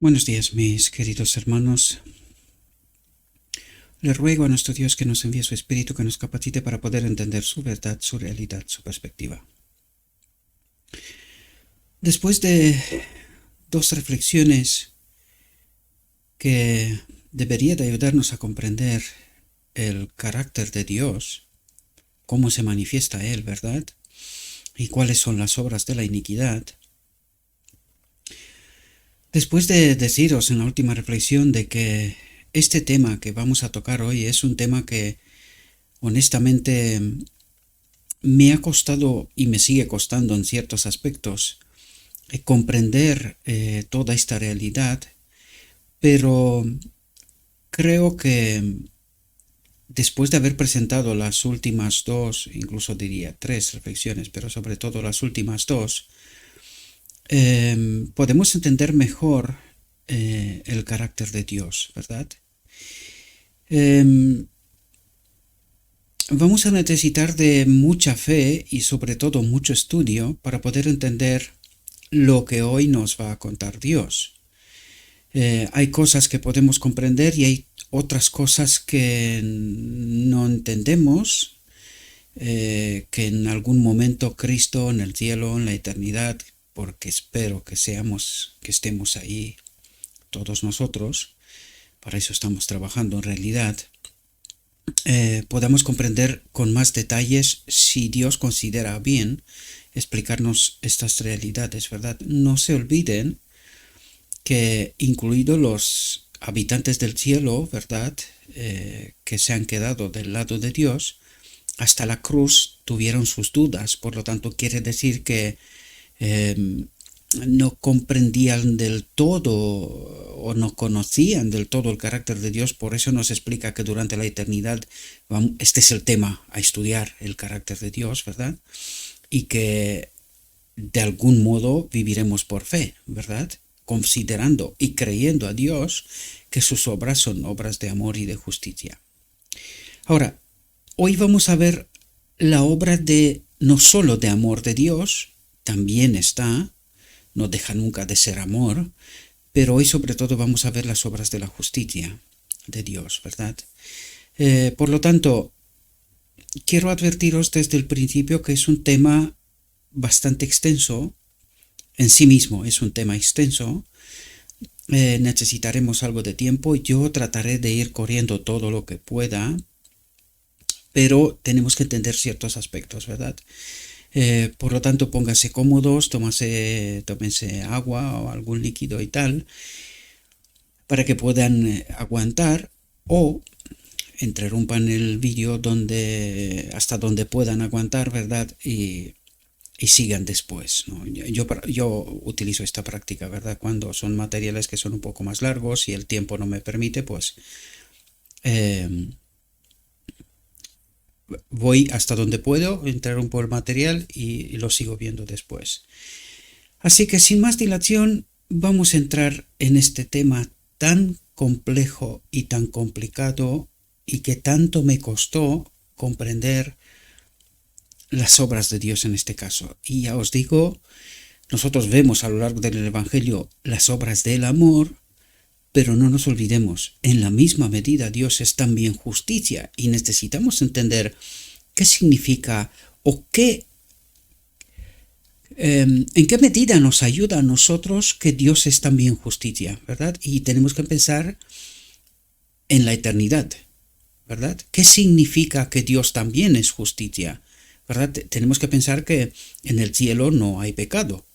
Buenos días, mis queridos hermanos. Le ruego a nuestro Dios que nos envíe su Espíritu, que nos capacite para poder entender su verdad, su realidad, su perspectiva. Después de dos reflexiones que debería de ayudarnos a comprender el carácter de Dios, cómo se manifiesta Él, ¿verdad? Y cuáles son las obras de la iniquidad. Después de deciros en la última reflexión de que este tema que vamos a tocar hoy es un tema que honestamente me ha costado y me sigue costando en ciertos aspectos comprender toda esta realidad, pero creo que después de haber presentado las últimas dos, incluso diría tres reflexiones, pero sobre todo las últimas dos, podemos entender mejor el carácter de Dios, ¿verdad? Vamos a necesitar de mucha fe y sobre todo mucho estudio para poder entender lo que hoy nos va a contar Dios. Hay cosas que podemos comprender y hay otras cosas que no entendemos, que en algún momento Cristo en el cielo, en la eternidad, porque espero que estemos ahí todos nosotros, para eso estamos trabajando en realidad, podamos comprender con más detalles si Dios considera bien explicarnos estas realidades, ¿verdad? No se olviden que incluidos los habitantes del cielo, ¿verdad? Que se han quedado del lado de Dios, hasta la cruz tuvieron sus dudas, por lo tanto quiere decir que no comprendían del todo o no conocían del todo el carácter de Dios. Por eso nos explica que durante la eternidad este es el tema a estudiar, el carácter de Dios, ¿verdad? Y que de algún modo viviremos por fe, ¿verdad? Considerando y creyendo a Dios que sus obras son obras de amor y de justicia. Ahora, hoy vamos a ver la obra de no solo de amor de Dios, también está, no deja nunca de ser amor, pero hoy sobre todo vamos a ver las obras de la justicia de Dios, ¿verdad? Por lo tanto, quiero advertiros desde el principio que es un tema bastante extenso, en sí mismo es un tema extenso, necesitaremos algo de tiempo, yo trataré de ir corriendo todo lo que pueda, pero tenemos que entender ciertos aspectos, ¿verdad? Por lo tanto, pónganse cómodos, tómense agua o algún líquido y tal, para que puedan aguantar o interrumpan el vídeo hasta donde puedan aguantar, ¿verdad? Y sigan después, ¿no? Yo utilizo esta práctica, ¿verdad? Cuando son materiales que son un poco más largos y el tiempo no me permite, pues voy hasta donde puedo, interrumpo el material y lo sigo viendo después. Así que sin más dilación, vamos a entrar en este tema tan complejo y tan complicado y que tanto me costó comprender las obras de Dios en este caso. Y ya os digo, nosotros vemos a lo largo del Evangelio las obras del amor, pero no nos olvidemos, en la misma medida Dios es también justicia y necesitamos entender qué significa o en qué medida nos ayuda a nosotros que Dios es también justicia, ¿verdad? Y tenemos que pensar en la eternidad, ¿verdad? ¿Qué significa que Dios también es justicia? ¿Verdad? Tenemos que pensar que en el cielo no hay pecado.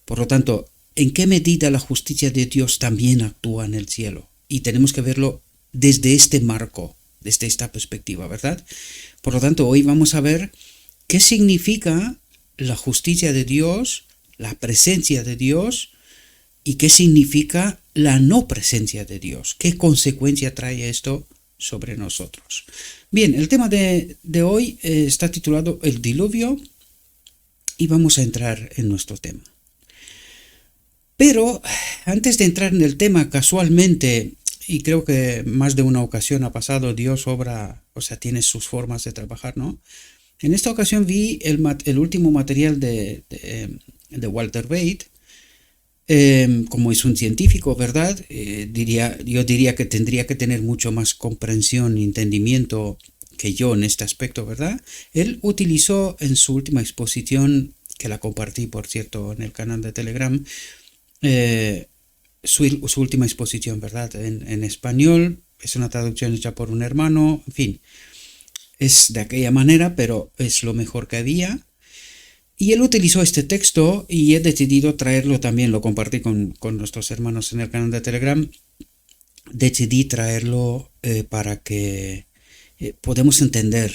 Por lo tanto, ¿en qué medida la justicia de Dios también actúa en el cielo? Y tenemos que verlo desde este marco, desde esta perspectiva, ¿verdad? Por lo tanto, hoy vamos a ver qué significa la justicia de Dios, la presencia de Dios, y qué significa la no presencia de Dios. ¿Qué consecuencia trae esto sobre nosotros? Bien, el tema de hoy está titulado El diluvio y vamos a entrar en nuestro tema. Pero antes de entrar en el tema, casualmente, y creo que más de una ocasión ha pasado, Dios obra, o sea, tiene sus formas de trabajar, ¿no? En esta ocasión vi el último material de Walter Bate, como es un científico, ¿verdad? Yo diría que tendría que tener mucho más comprensión y entendimiento que yo en este aspecto, ¿verdad? Él utilizó en su última exposición, que la compartí, por cierto, en el canal de Telegram, su última exposición, ¿verdad? En español, es una traducción hecha por un hermano, en fin, es de aquella manera, pero es lo mejor que había. Y él utilizó este texto y he decidido traerlo también, lo compartí con nuestros hermanos en el canal de Telegram. Decidí traerlo para que podamos entender,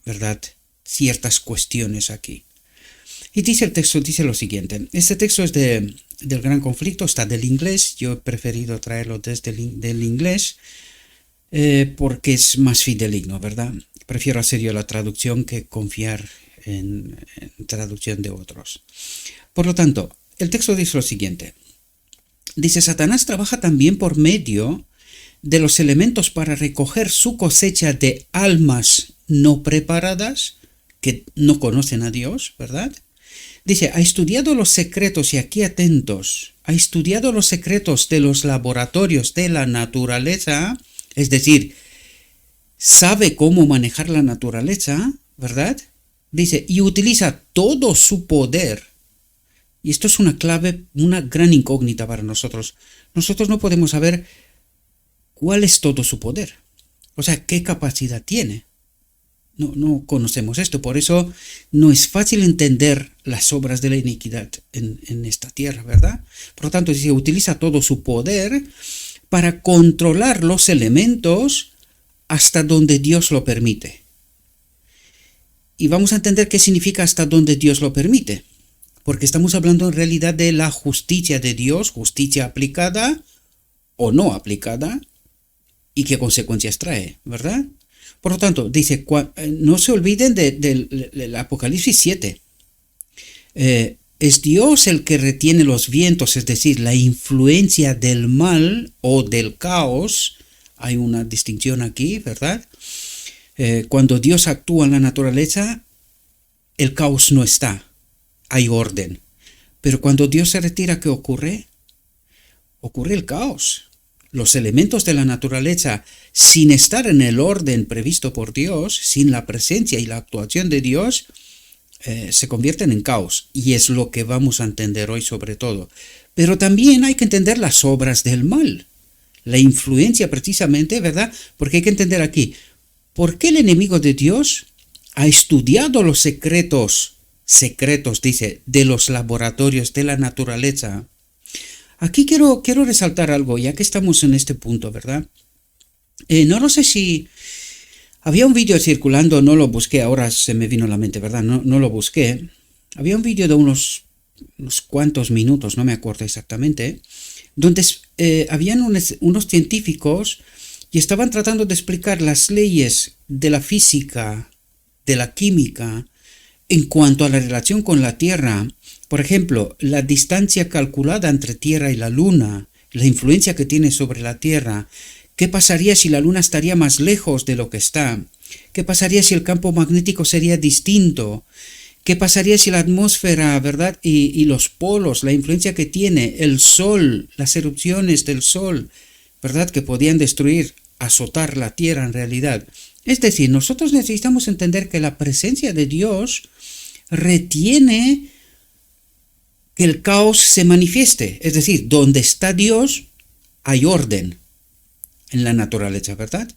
¿verdad?, ciertas cuestiones aquí. Y dice el texto, dice lo siguiente. Este texto es del Gran Conflicto, está del inglés. Yo he preferido traerlo desde del inglés porque es más fidedigno, ¿verdad? Prefiero hacer yo la traducción que confiar en traducción de otros. Por lo tanto, el texto dice lo siguiente. Dice, Satanás trabaja también por medio de los elementos para recoger su cosecha de almas no preparadas, que no conocen a Dios, ¿verdad? Dice, ha estudiado los secretos, y aquí atentos, ha estudiado los secretos de los laboratorios de la naturaleza, es decir, sabe cómo manejar la naturaleza, ¿verdad? Dice, y utiliza todo su poder. Y esto es una clave, una gran incógnita para nosotros. Nosotros no podemos saber cuál es todo su poder. O sea, qué capacidad tiene. No conocemos esto. Por eso no es fácil entender las obras de la iniquidad en esta tierra, ¿verdad? Por lo tanto, dice, utiliza todo su poder para controlar los elementos hasta donde Dios lo permite. Y vamos a entender qué significa hasta donde Dios lo permite. Porque estamos hablando en realidad de la justicia de Dios, justicia aplicada o no aplicada, y qué consecuencias trae, ¿verdad? Por lo tanto, dice, no se olviden del Apocalipsis 7. Es Dios el que retiene los vientos, es decir, la influencia del mal o del caos. Hay una distinción aquí, ¿verdad? Cuando Dios actúa en la naturaleza, el caos no está, hay orden. Pero cuando Dios se retira, ¿qué ocurre? Ocurre el caos. Los elementos de la naturaleza, sin estar en el orden previsto por Dios, sin la presencia y la actuación de Dios, se convierten en caos. Y es lo que vamos a entender hoy sobre todo. Pero también hay que entender las obras del mal. La influencia precisamente, ¿verdad? Porque hay que entender aquí, ¿por qué el enemigo de Dios ha estudiado los secretos, dice, de los laboratorios de la naturaleza? Aquí quiero resaltar algo, ya que estamos en este punto, ¿verdad? No sé si había un vídeo circulando, no lo busqué, ahora se me vino a la mente, ¿verdad? No lo busqué. Había un vídeo de unos cuantos minutos, no me acuerdo exactamente, donde habían unos científicos y estaban tratando de explicar las leyes de la física, de la química, en cuanto a la relación con la Tierra. Por ejemplo, la distancia calculada entre Tierra y la Luna, la influencia que tiene sobre la Tierra. ¿Qué pasaría si la Luna estaría más lejos de lo que está? ¿Qué pasaría si el campo magnético sería distinto? ¿Qué pasaría si la atmósfera, ¿verdad? Y los polos, la influencia que tiene el Sol, las erupciones del Sol, ¿verdad? Que podían destruir, azotar la Tierra en realidad. Es decir, nosotros necesitamos entender que la presencia de Dios retiene que el caos se manifieste. Es decir, donde está Dios hay orden en la naturaleza, ¿verdad?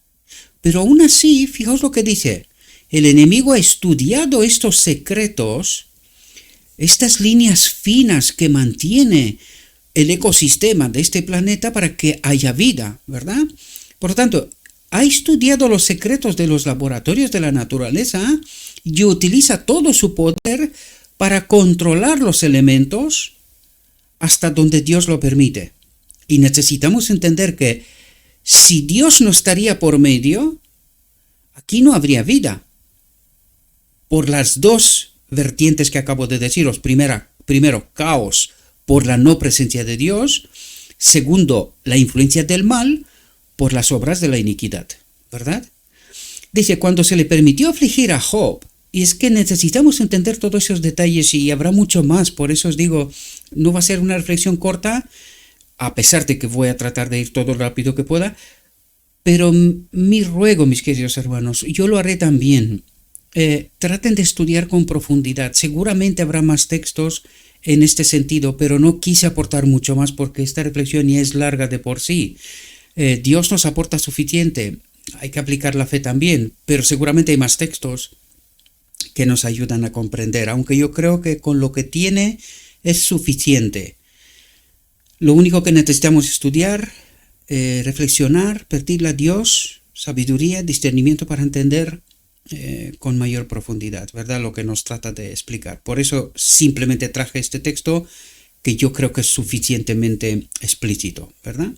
Pero aún así, fijaos lo que dice, el enemigo ha estudiado estos secretos, estas líneas finas que mantiene el ecosistema de este planeta para que haya vida, ¿verdad? Por lo tanto, ha estudiado los secretos de los laboratorios de la naturaleza y utiliza todo su poder para controlar los elementos hasta donde Dios lo permite. Y necesitamos entender que si Dios no estaría por medio, aquí no habría vida. Por las dos vertientes que acabo de deciros. Primero, caos por la no presencia de Dios. Segundo, la influencia del mal por las obras de la iniquidad, ¿verdad? Dice, cuando se le permitió afligir a Job, y es que necesitamos entender todos esos detalles y habrá mucho más, por eso os digo, No va a ser una reflexión corta, a pesar de que voy a tratar de ir todo lo rápido que pueda, pero mi ruego, mis queridos hermanos, yo lo haré también. Traten de estudiar con profundidad. Seguramente habrá más textos en este sentido, pero no quise aportar mucho más porque esta reflexión ya es larga de por sí. Dios nos aporta suficiente, hay que aplicar la fe también, pero seguramente hay más textos que nos ayudan a comprender, aunque yo creo que con lo que tiene es suficiente. Lo único que necesitamos es estudiar, reflexionar, pedirle a Dios sabiduría, discernimiento para entender con mayor profundidad, ¿verdad? Lo que nos trata de explicar. Por eso simplemente traje este texto que yo creo que es suficientemente explícito, ¿verdad?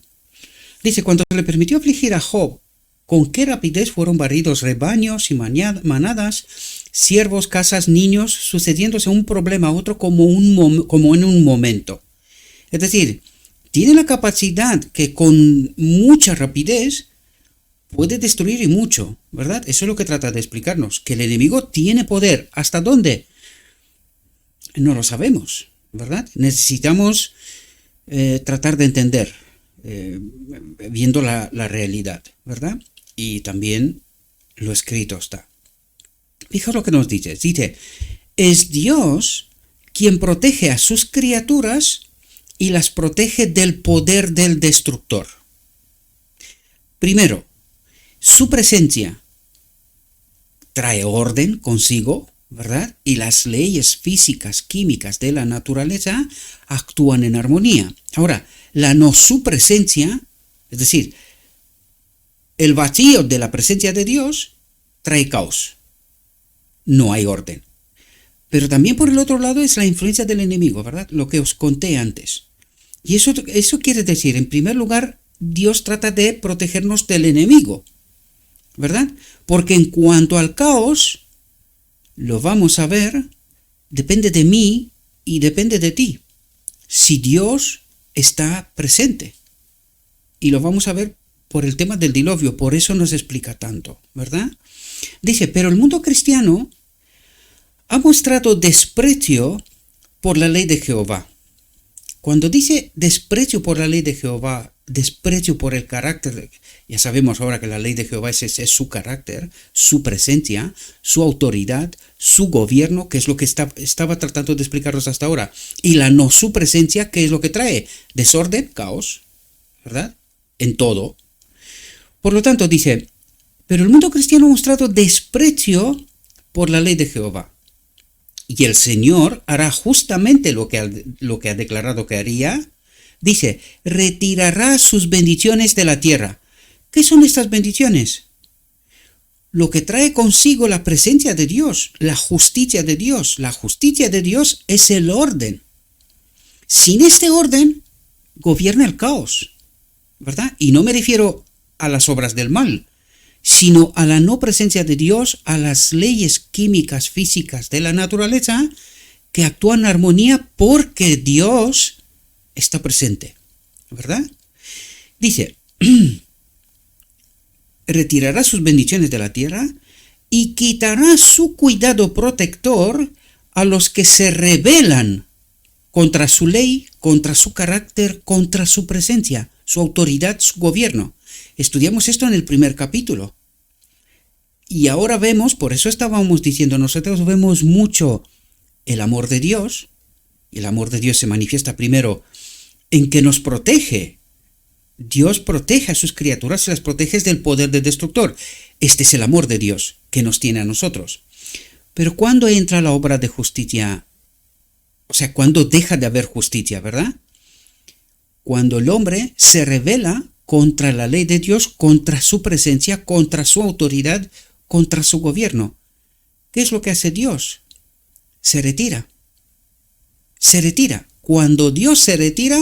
Dice, cuando se le permitió afligir a Job, con qué rapidez fueron barridos rebaños y manadas, siervos, casas, niños, sucediéndose un problema a otro como en un momento. Es decir, tiene la capacidad que con mucha rapidez puede destruir y mucho, ¿verdad? Eso es lo que trata de explicarnos, que el enemigo tiene poder. ¿Hasta dónde? No lo sabemos, ¿verdad? Necesitamos tratar de entender, viendo la realidad, ¿verdad? Y también lo escrito está. Fijaos lo que nos dice. Dice, es Dios quien protege a sus criaturas y las protege del poder del destructor. Primero, su presencia trae orden consigo, ¿verdad? Y las leyes físicas, químicas de la naturaleza actúan en armonía. Ahora, la no su presencia, es decir, el vacío de la presencia de Dios trae caos. No hay orden. Pero también por el otro lado es la influencia del enemigo, ¿verdad? Lo que os conté antes. Y eso quiere decir, en primer lugar, Dios trata de protegernos del enemigo, ¿verdad? Porque en cuanto al caos, lo vamos a ver, depende de mí y depende de ti. Si Dios está presente. Y lo vamos a ver por el tema del diluvio, por eso nos explica tanto, ¿verdad? Dice, pero el mundo cristiano ha mostrado desprecio por la ley de Jehová. Cuando dice desprecio por la ley de Jehová, desprecio por el carácter, ya sabemos ahora que la ley de Jehová es su carácter, su presencia, su autoridad, su gobierno, que es lo que estaba tratando de explicaros hasta ahora, y la no su presencia, que es lo que trae desorden, caos, ¿verdad? En todo. Por lo tanto dice, pero el mundo cristiano ha mostrado desprecio por la ley de Jehová. Y el Señor hará justamente lo que ha declarado que haría. Dice, retirará sus bendiciones de la tierra. ¿Qué son estas bendiciones? Lo que trae consigo la presencia de Dios, la justicia de Dios. La justicia de Dios es el orden. Sin este orden, gobierna el caos, ¿verdad? Y no me refiero a las obras del mal, sino a la no presencia de Dios, a las leyes químicas, físicas de la naturaleza, que actúan en armonía porque Dios está presente, ¿verdad? Dice, retirará sus bendiciones de la tierra y quitará su cuidado protector a los que se rebelan contra su ley, contra su carácter, contra su presencia, su autoridad, su gobierno. Estudiamos esto en el primer capítulo. Y ahora vemos, por eso estábamos diciendo, nosotros vemos mucho el amor de Dios. Y el amor de Dios se manifiesta primero en que nos protege. Dios protege a sus criaturas y las protege del poder del destructor. Este es el amor de Dios que nos tiene a nosotros. Pero ¿cuándo entra la obra de justicia? O sea, ¿cuándo deja de haber justicia, verdad? Cuando el hombre se rebela contra la ley de Dios, contra su presencia, contra su autoridad, contra su gobierno. ¿Qué es lo que hace Dios? Se retira. Se retira. Cuando Dios se retira,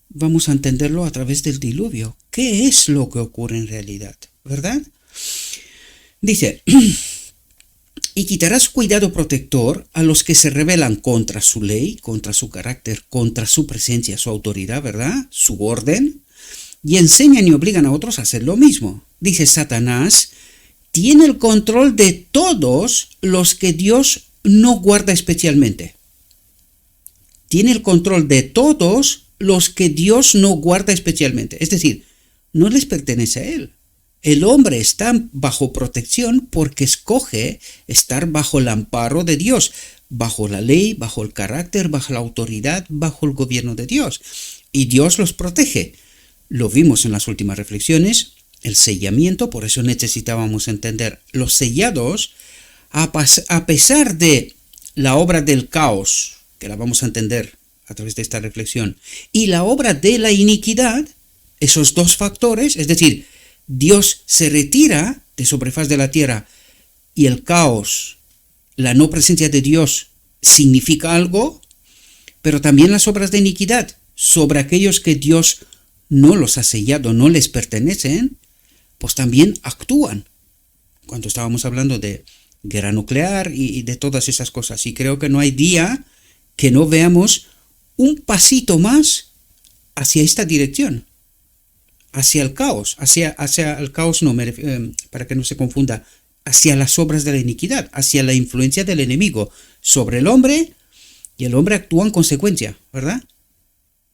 vamos a entenderlo a través del diluvio. ¿Qué es lo que ocurre en realidad? ¿Verdad? Dice, y quitará su cuidado protector a los que se rebelan contra su ley, contra su carácter, contra su presencia, su autoridad, ¿verdad? Su orden. Y enseñan y obligan a otros a hacer lo mismo. Dice, Satanás tiene el control de todos los que Dios no guarda especialmente. tiene el control de todos los que Dios no guarda especialmente. Es decir, no les pertenece a Él. El hombre está bajo protección porque escoge estar bajo el amparo de Dios, bajo la ley, bajo el carácter, bajo la autoridad, bajo el gobierno de Dios. Y Dios los protege. Lo vimos en las últimas reflexiones, el sellamiento, por eso necesitábamos entender los sellados, a pesar de la obra del caos, que la vamos a entender a través de esta reflexión, y la obra de la iniquidad, esos dos factores, es decir, Dios se retira de sobre faz de la tierra y el caos, la no presencia de Dios significa algo, pero también las obras de iniquidad sobre aquellos que Dios no los ha sellado, no les pertenecen, pues también actúan. Cuando estábamos hablando de guerra nuclear y de todas esas cosas, y creo que no hay día que no veamos un pasito más hacia esta dirección, hacia el caos, hacia el caos, no, para que no se confunda, hacia las obras de la iniquidad, hacia la influencia del enemigo sobre el hombre, y el hombre actúa en consecuencia, ¿verdad?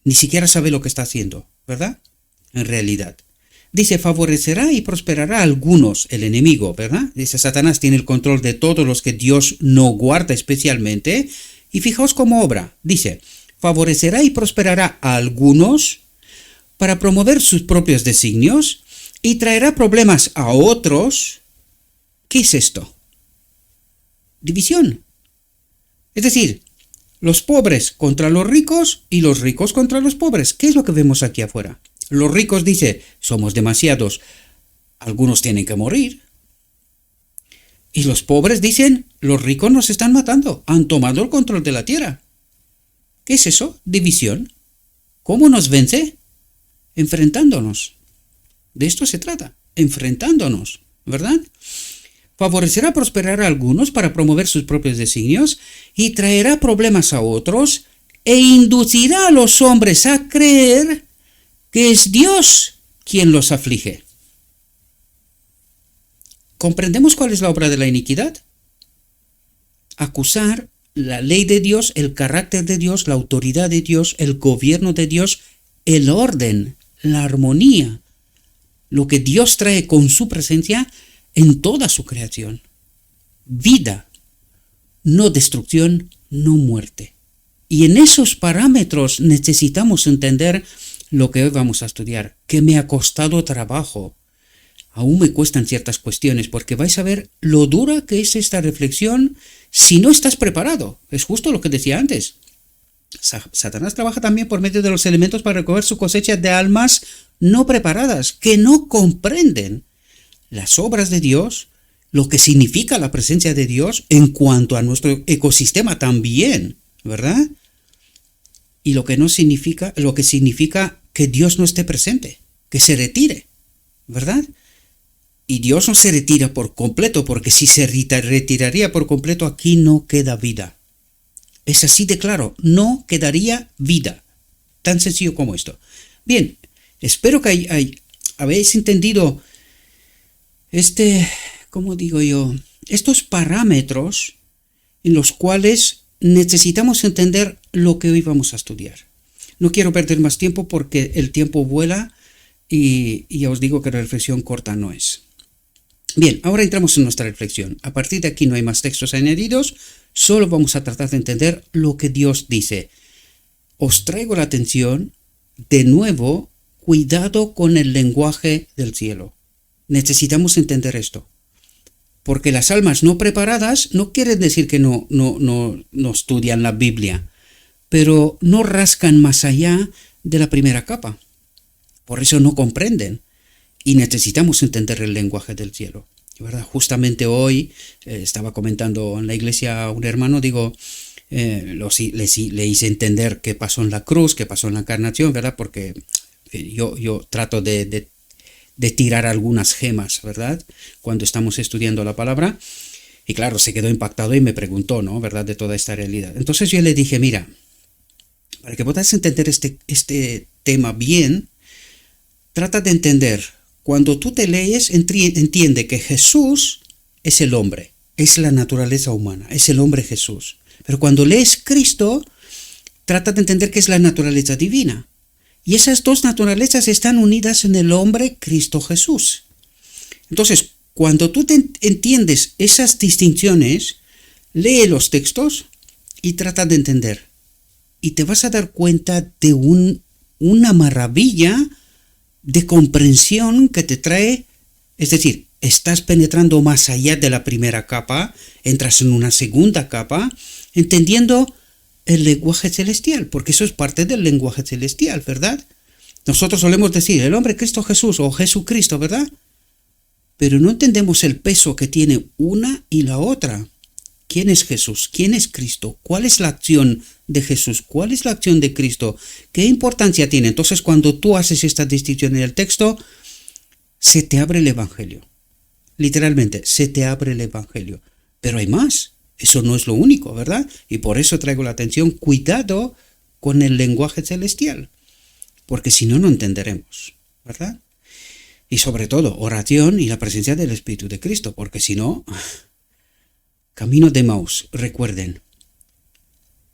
Ni siquiera sabe lo que está haciendo, ¿verdad? En realidad. Dice, favorecerá y prosperará a algunos, el enemigo, ¿verdad? Dice, Satanás tiene el control de todos los que Dios no guarda especialmente, y fijaos cómo obra. Dice, favorecerá y prosperará a algunos para promover sus propios designios y traerá problemas a otros. ¿Qué es esto? División. Es decir, los pobres contra los ricos y los ricos contra los pobres. ¿Qué es lo que vemos aquí afuera? Los ricos dicen, somos demasiados, algunos tienen que morir. Y los pobres dicen, los ricos nos están matando, han tomado el control de la tierra. ¿Qué es eso? División. ¿Cómo nos vence? Enfrentándonos. De esto se trata, enfrentándonos, ¿verdad? Favorecerá prosperar a algunos para promover sus propios designios y traerá problemas a otros e inducirá a los hombres a creer que es Dios quien los aflige. ¿Comprendemos cuál es la obra de la iniquidad? Acusar la ley de Dios, el carácter de Dios, la autoridad de Dios, el gobierno de Dios, el orden, la armonía, lo que Dios trae con su presencia en toda su creación. Vida, no destrucción, no muerte. Y en esos parámetros necesitamos entender lo que hoy vamos a estudiar, que me ha costado trabajo. Aún me cuestan ciertas cuestiones, porque vais a ver lo dura que es esta reflexión si no estás preparado. Es justo lo que decía antes. Satanás trabaja también por medio de los elementos para recoger su cosecha de almas no preparadas, que no comprenden las obras de Dios, lo que significa la presencia de Dios en cuanto a nuestro ecosistema también, ¿verdad? Y lo que significa que Dios no esté presente, que se retire, ¿verdad? Y Dios no se retira por completo, porque si se retiraría por completo, aquí no queda vida. Es así de claro, no quedaría vida. Tan sencillo como esto. Bien, espero que habéis entendido ¿cómo digo yo? Estos parámetros en los cuales necesitamos entender lo que hoy vamos a estudiar. No quiero perder más tiempo porque el tiempo vuela y ya os digo que la reflexión corta no es. Bien, ahora entramos en nuestra reflexión. A partir de aquí no hay más textos añadidos, solo vamos a tratar de entender lo que Dios dice. Os traigo la atención, de nuevo, cuidado con el lenguaje del cielo. Necesitamos entender esto. Porque las almas no preparadas no quieren decir que no estudian la Biblia, pero no rascan más allá de la primera capa. Por eso no comprenden. Y necesitamos entender el lenguaje del cielo, ¿verdad? Justamente hoy estaba comentando en la iglesia a un hermano, digo, le hice entender qué pasó en la cruz, qué pasó en la encarnación, ¿verdad? Porque yo trato de tirar algunas gemas, ¿verdad? Cuando estamos estudiando la palabra. Y claro, se quedó impactado y me preguntó, ¿no? ¿Verdad? De toda esta realidad. Entonces yo le dije, mira, para que puedas entender este tema bien, trata de entender. Cuando tú te lees, entiende que Jesús es el hombre, es la naturaleza humana, es el hombre Jesús. Pero cuando lees Cristo, trata de entender qué es la naturaleza divina. Y esas dos naturalezas están unidas en el hombre Cristo Jesús. Entonces, cuando tú entiendes esas distinciones, lee los textos y trata de entender. Y te vas a dar cuenta de una maravilla de comprensión que te trae, es decir, estás penetrando más allá de la primera capa, entras en una segunda capa, entendiendo el lenguaje celestial, porque eso es parte del lenguaje celestial, ¿verdad? Nosotros solemos decir el hombre Cristo Jesús o Jesucristo, ¿verdad? Pero no entendemos el peso que tiene una y la otra. ¿Quién es Jesús? ¿Quién es Cristo? ¿Cuál es la acción de Jesús? ¿Cuál es la acción de Cristo? ¿Qué importancia tiene? Entonces, cuando tú haces esta distinción en el texto, se te abre el Evangelio. Literalmente, se te abre el Evangelio. Pero hay más. Eso no es lo único, ¿verdad? Y por eso traigo la atención. Cuidado con el lenguaje celestial. Porque si no, no entenderemos, ¿verdad? Y sobre todo, oración y la presencia del Espíritu de Cristo. Porque si no, camino de Emaús, recuerden.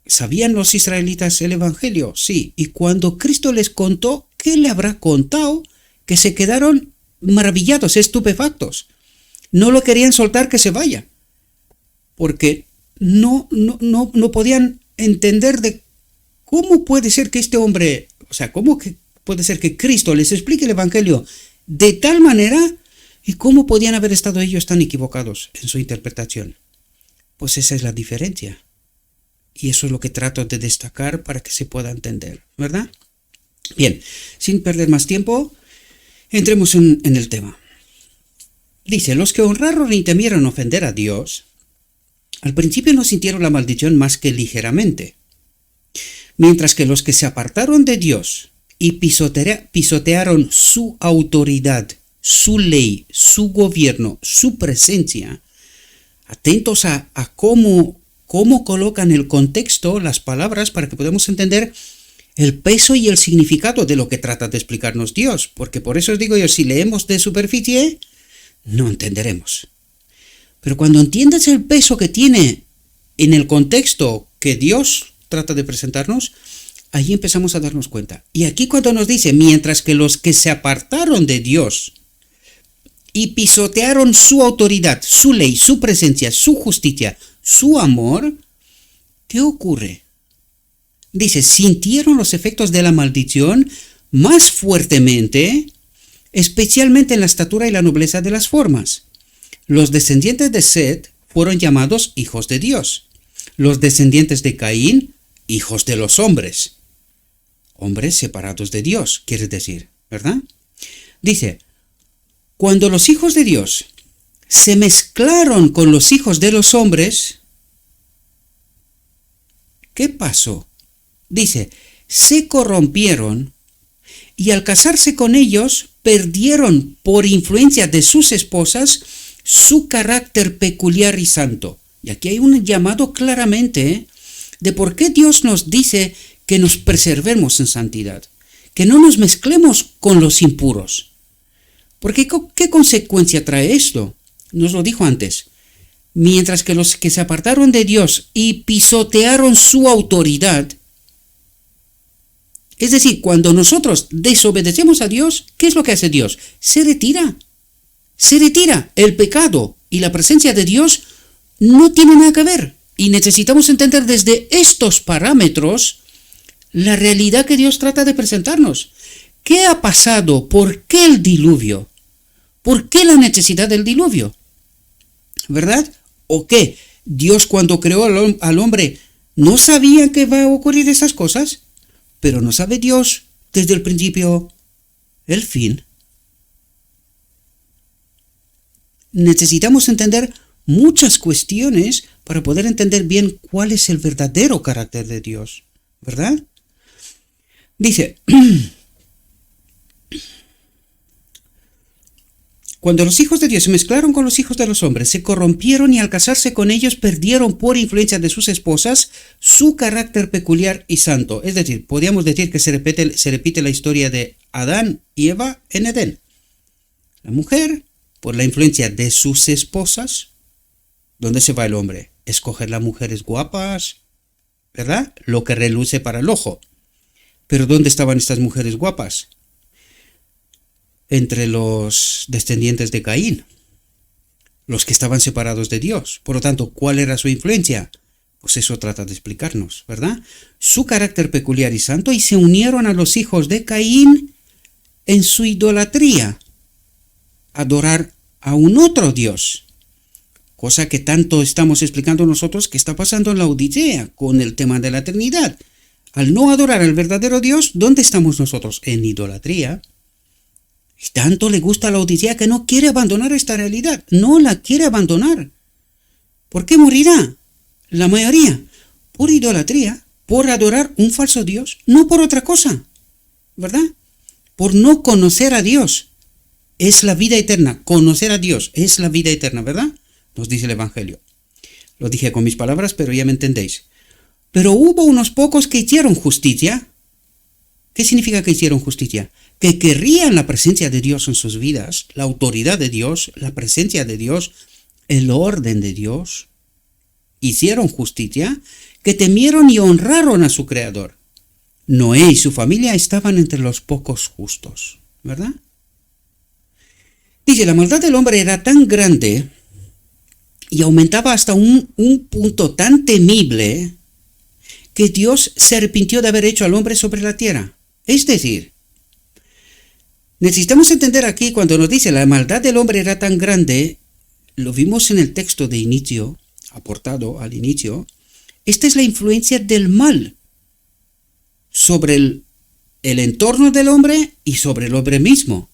¿Sabían los israelitas el Evangelio? Sí. Y cuando Cristo les contó, ¿qué le habrá contado? Que se quedaron maravillados, estupefactos. No lo querían soltar que se vaya. Porque no podían entender de cómo puede ser que este hombre, o sea, cómo puede ser que Cristo les explique el Evangelio de tal manera y cómo podían haber estado ellos tan equivocados en su interpretación. Pues esa es la diferencia. Y eso es lo que trato de destacar para que se pueda entender, ¿verdad? Bien, sin perder más tiempo, entremos en el tema. Dice, los que honraron y temieron ofender a Dios, al principio no sintieron la maldición más que ligeramente, mientras que los que se apartaron de Dios y pisotearon su autoridad, su ley, su gobierno, su presencia, atentos a cómo colocan el contexto, las palabras, para que podamos entender el peso y el significado de lo que trata de explicarnos Dios, porque por eso os digo yo, si leemos de superficie, no entenderemos. Pero cuando entiendes el peso que tiene en el contexto que Dios trata de presentarnos, ahí empezamos a darnos cuenta. Y aquí cuando nos dice, mientras que los que se apartaron de Dios y pisotearon su autoridad, su ley, su presencia, su justicia, su amor, ¿qué ocurre? Dice, sintieron los efectos de la maldición más fuertemente, especialmente en la estatura y la nobleza de las formas. Los descendientes de Set fueron llamados hijos de Dios. Los descendientes de Caín, hijos de los hombres. Hombres separados de Dios, quiere decir, ¿verdad? Dice, cuando los hijos de Dios se mezclaron con los hijos de los hombres, ¿qué pasó? Dice, se corrompieron y al casarse con ellos perdieron por influencia de sus esposas su carácter peculiar y santo. Y aquí hay un llamado claramente de por qué Dios nos dice que nos preservemos en santidad, que no nos mezclemos con los impuros. Porque ¿qué consecuencia trae esto? Nos lo dijo antes. Mientras que los que se apartaron de Dios y pisotearon su autoridad, es decir, cuando nosotros desobedecemos a Dios, ¿qué es lo que hace Dios? Se retira. Se retira. El pecado y la presencia de Dios no tienen nada que ver. Y necesitamos entender desde estos parámetros la realidad que Dios trata de presentarnos. ¿Qué ha pasado? ¿Por qué el diluvio? ¿Por qué la necesidad del diluvio? ¿Verdad? ¿O qué? Dios cuando creó al hombre no sabía que va a ocurrir esas cosas, pero no sabe Dios desde el principio el fin. Necesitamos entender muchas cuestiones para poder entender bien cuál es el verdadero carácter de Dios, ¿verdad? Dice, cuando los hijos de Dios se mezclaron con los hijos de los hombres, se corrompieron y al casarse con ellos perdieron por influencia de sus esposas su carácter peculiar y santo. Es decir, podríamos decir que se repite la historia de Adán y Eva en Edén. La mujer, por la influencia de sus esposas, ¿dónde se va el hombre? Escoger las mujeres guapas, ¿verdad? Lo que reluce para el ojo. Pero ¿dónde estaban estas mujeres guapas? Entre los descendientes de Caín, los que estaban separados de Dios. Por lo tanto, ¿cuál era su influencia? Pues eso trata de explicarnos, ¿verdad? Su carácter peculiar y santo, y se unieron a los hijos de Caín en su idolatría, adorar a un otro Dios. Cosa que tanto estamos explicando nosotros que está pasando en la Odisea con el tema de la Trinidad. Al no adorar al verdadero Dios, ¿dónde estamos nosotros? En idolatría. Y tanto le gusta a la Odisea que no quiere abandonar esta realidad. No la quiere abandonar. ¿Por qué morirá? La mayoría. Por idolatría, por adorar un falso Dios, no por otra cosa. ¿Verdad? Por no conocer a Dios. Es la vida eterna. Conocer a Dios es la vida eterna, ¿verdad? Nos dice el Evangelio. Lo dije con mis palabras, pero ya me entendéis. Pero hubo unos pocos que hicieron justicia. ¿Qué significa que hicieron justicia? Que querrían la presencia de Dios en sus vidas, la autoridad de Dios, la presencia de Dios, el orden de Dios. Hicieron justicia, que temieron y honraron a su Creador. Noé y su familia estaban entre los pocos justos, ¿verdad? Dice, la maldad del hombre era tan grande y aumentaba hasta un punto tan temible que Dios se arrepintió de haber hecho al hombre sobre la tierra. Es decir, necesitamos entender aquí cuando nos dice la maldad del hombre era tan grande, lo vimos en el texto de inicio, aportado al inicio, esta es la influencia del mal sobre el entorno del hombre y sobre el hombre mismo.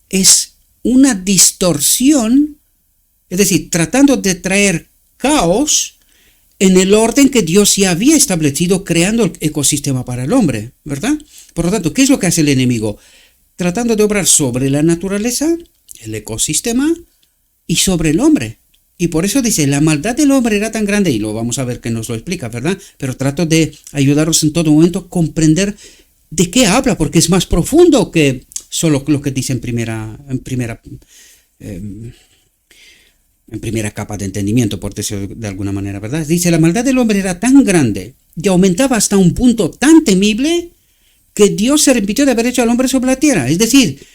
Es una distorsión, es decir, tratando de traer caos en el orden que Dios ya había establecido creando el ecosistema para el hombre, ¿verdad? Por lo tanto, ¿qué es lo que hace el enemigo? Tratando de obrar sobre la naturaleza, el ecosistema y sobre el hombre. Y por eso dice, la maldad del hombre era tan grande, y lo vamos a ver que nos lo explica, ¿verdad? Pero trato de ayudaros en todo momento a comprender de qué habla, porque es más profundo que solo lo que dice en primera capa de entendimiento, por decirlo de alguna manera, ¿verdad? Dice, la maldad del hombre era tan grande y aumentaba hasta un punto tan temible que Dios se arrepintió de haber hecho al hombre sobre la tierra. Es decir,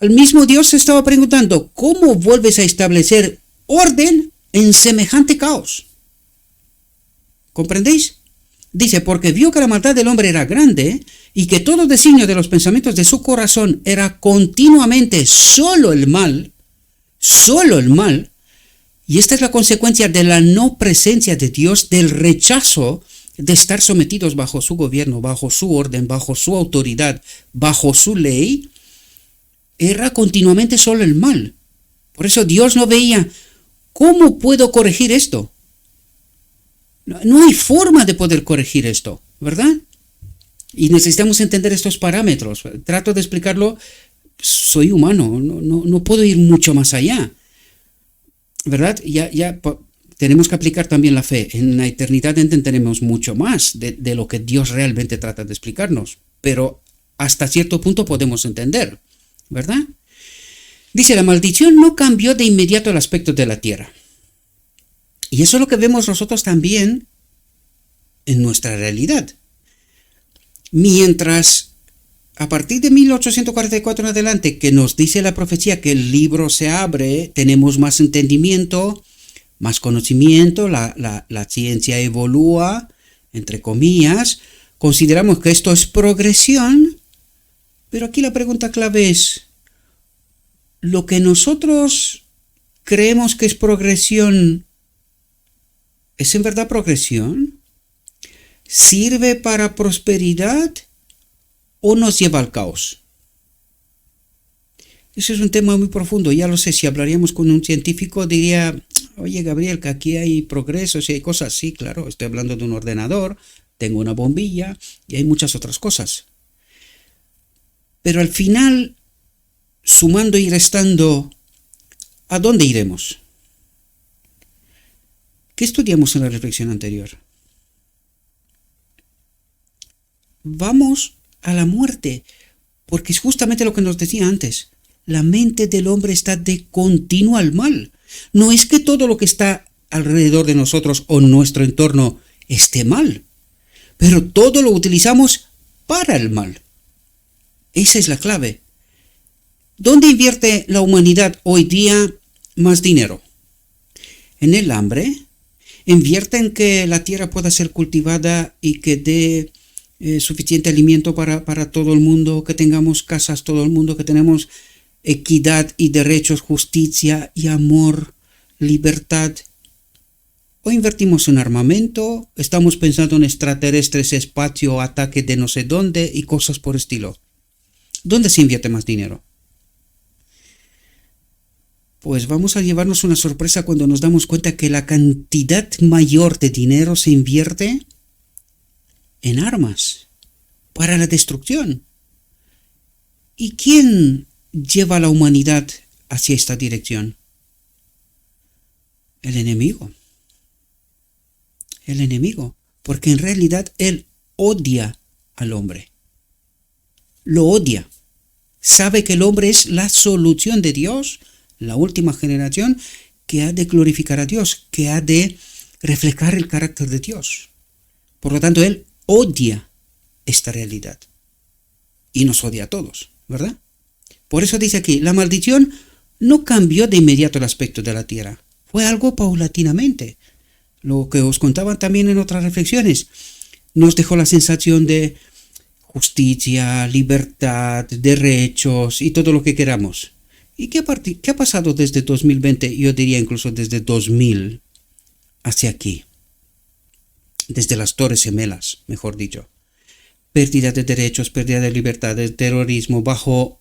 el mismo Dios se estaba preguntando, ¿cómo vuelves a establecer orden en semejante caos? ¿Comprendéis? Dice, porque vio que la maldad del hombre era grande y que todo designio de los pensamientos de su corazón era continuamente solo el mal, y esta es la consecuencia de la no presencia de Dios, del rechazo de estar sometidos bajo su gobierno, bajo su orden, bajo su autoridad, bajo su ley, era continuamente solo el mal. Por eso Dios no veía, ¿cómo puedo corregir esto? No hay forma de poder corregir esto, ¿verdad? Y necesitamos entender estos parámetros. Trato de explicarlo. Soy humano, no puedo ir mucho más allá, ¿verdad? Ya tenemos que aplicar también la fe. En la eternidad entenderemos mucho más de lo que Dios realmente trata de explicarnos, pero hasta cierto punto podemos entender, ¿verdad? Dice, la maldición no cambió de inmediato el aspecto de la tierra. Y eso es lo que vemos nosotros también en nuestra realidad. Mientras a partir de 1844 en adelante, que nos dice la profecía que el libro se abre, tenemos más entendimiento, más conocimiento, la ciencia evolúa, entre comillas, consideramos que esto es progresión, pero aquí la pregunta clave es, ¿lo que nosotros creemos que es progresión, es en verdad progresión? ¿Sirve para prosperidad o nos lleva al caos? Ese es un tema muy profundo. Ya lo sé, si hablaríamos con un científico diría, oye Gabriel, que aquí hay progresos y hay cosas. Sí, claro, estoy hablando de un ordenador, tengo una bombilla y hay muchas otras cosas. Pero al final, sumando y restando, ¿a dónde iremos? ¿Qué estudiamos en la reflexión anterior? Vamos a la muerte, porque es justamente lo que nos decía antes. La mente del hombre está de continuo al mal. No es que todo lo que está alrededor de nosotros o en nuestro entorno esté mal, pero todo lo utilizamos para el mal. Esa es la clave. ¿Dónde invierte la humanidad hoy día más dinero? En el hambre. Invierte en que la tierra pueda ser cultivada y que dé suficiente alimento para todo el mundo, que tengamos casas todo el mundo, que tenemos equidad y derechos, justicia y amor, libertad. O invertimos en armamento, estamos pensando en extraterrestres, espacio, ataque de no sé dónde y cosas por estilo. ¿Dónde se invierte más dinero? Pues vamos a llevarnos una sorpresa cuando nos damos cuenta que la cantidad mayor de dinero se invierte en armas para la destrucción. ¿Y quién lleva a la humanidad hacia esta dirección? El enemigo. El enemigo. Porque en realidad él odia al hombre. Lo odia. Sabe que el hombre es la solución de Dios, la última generación, que ha de glorificar a Dios, que ha de reflejar el carácter de Dios. Por lo tanto, él odia esta realidad. Y nos odia a todos, ¿verdad? Por eso dice aquí, la maldición no cambió de inmediato el aspecto de la tierra. Fue algo paulatinamente. Lo que os contaba también en otras reflexiones. Nos dejó la sensación de justicia, libertad, derechos y todo lo que queramos. ¿Y qué ha pasado desde 2020? Yo diría incluso desde 2000 hacia aquí. Desde las Torres Gemelas, mejor dicho. Pérdida de derechos, pérdida de libertades, terrorismo, bajo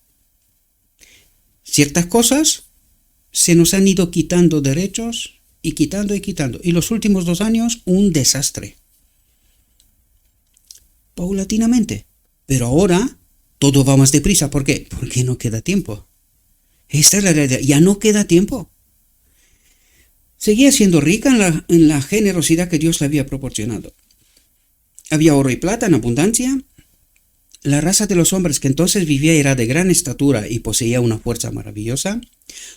ciertas cosas se nos han ido quitando derechos y quitando y quitando. Y los últimos 2 años, un desastre. Paulatinamente. Pero ahora todo va más deprisa. ¿Por qué? Porque no queda tiempo. Esta es la realidad. Ya no queda tiempo. Seguía siendo rica en la generosidad que Dios le había proporcionado. Había oro y plata en abundancia. La raza de los hombres que entonces vivía era de gran estatura y poseía una fuerza maravillosa.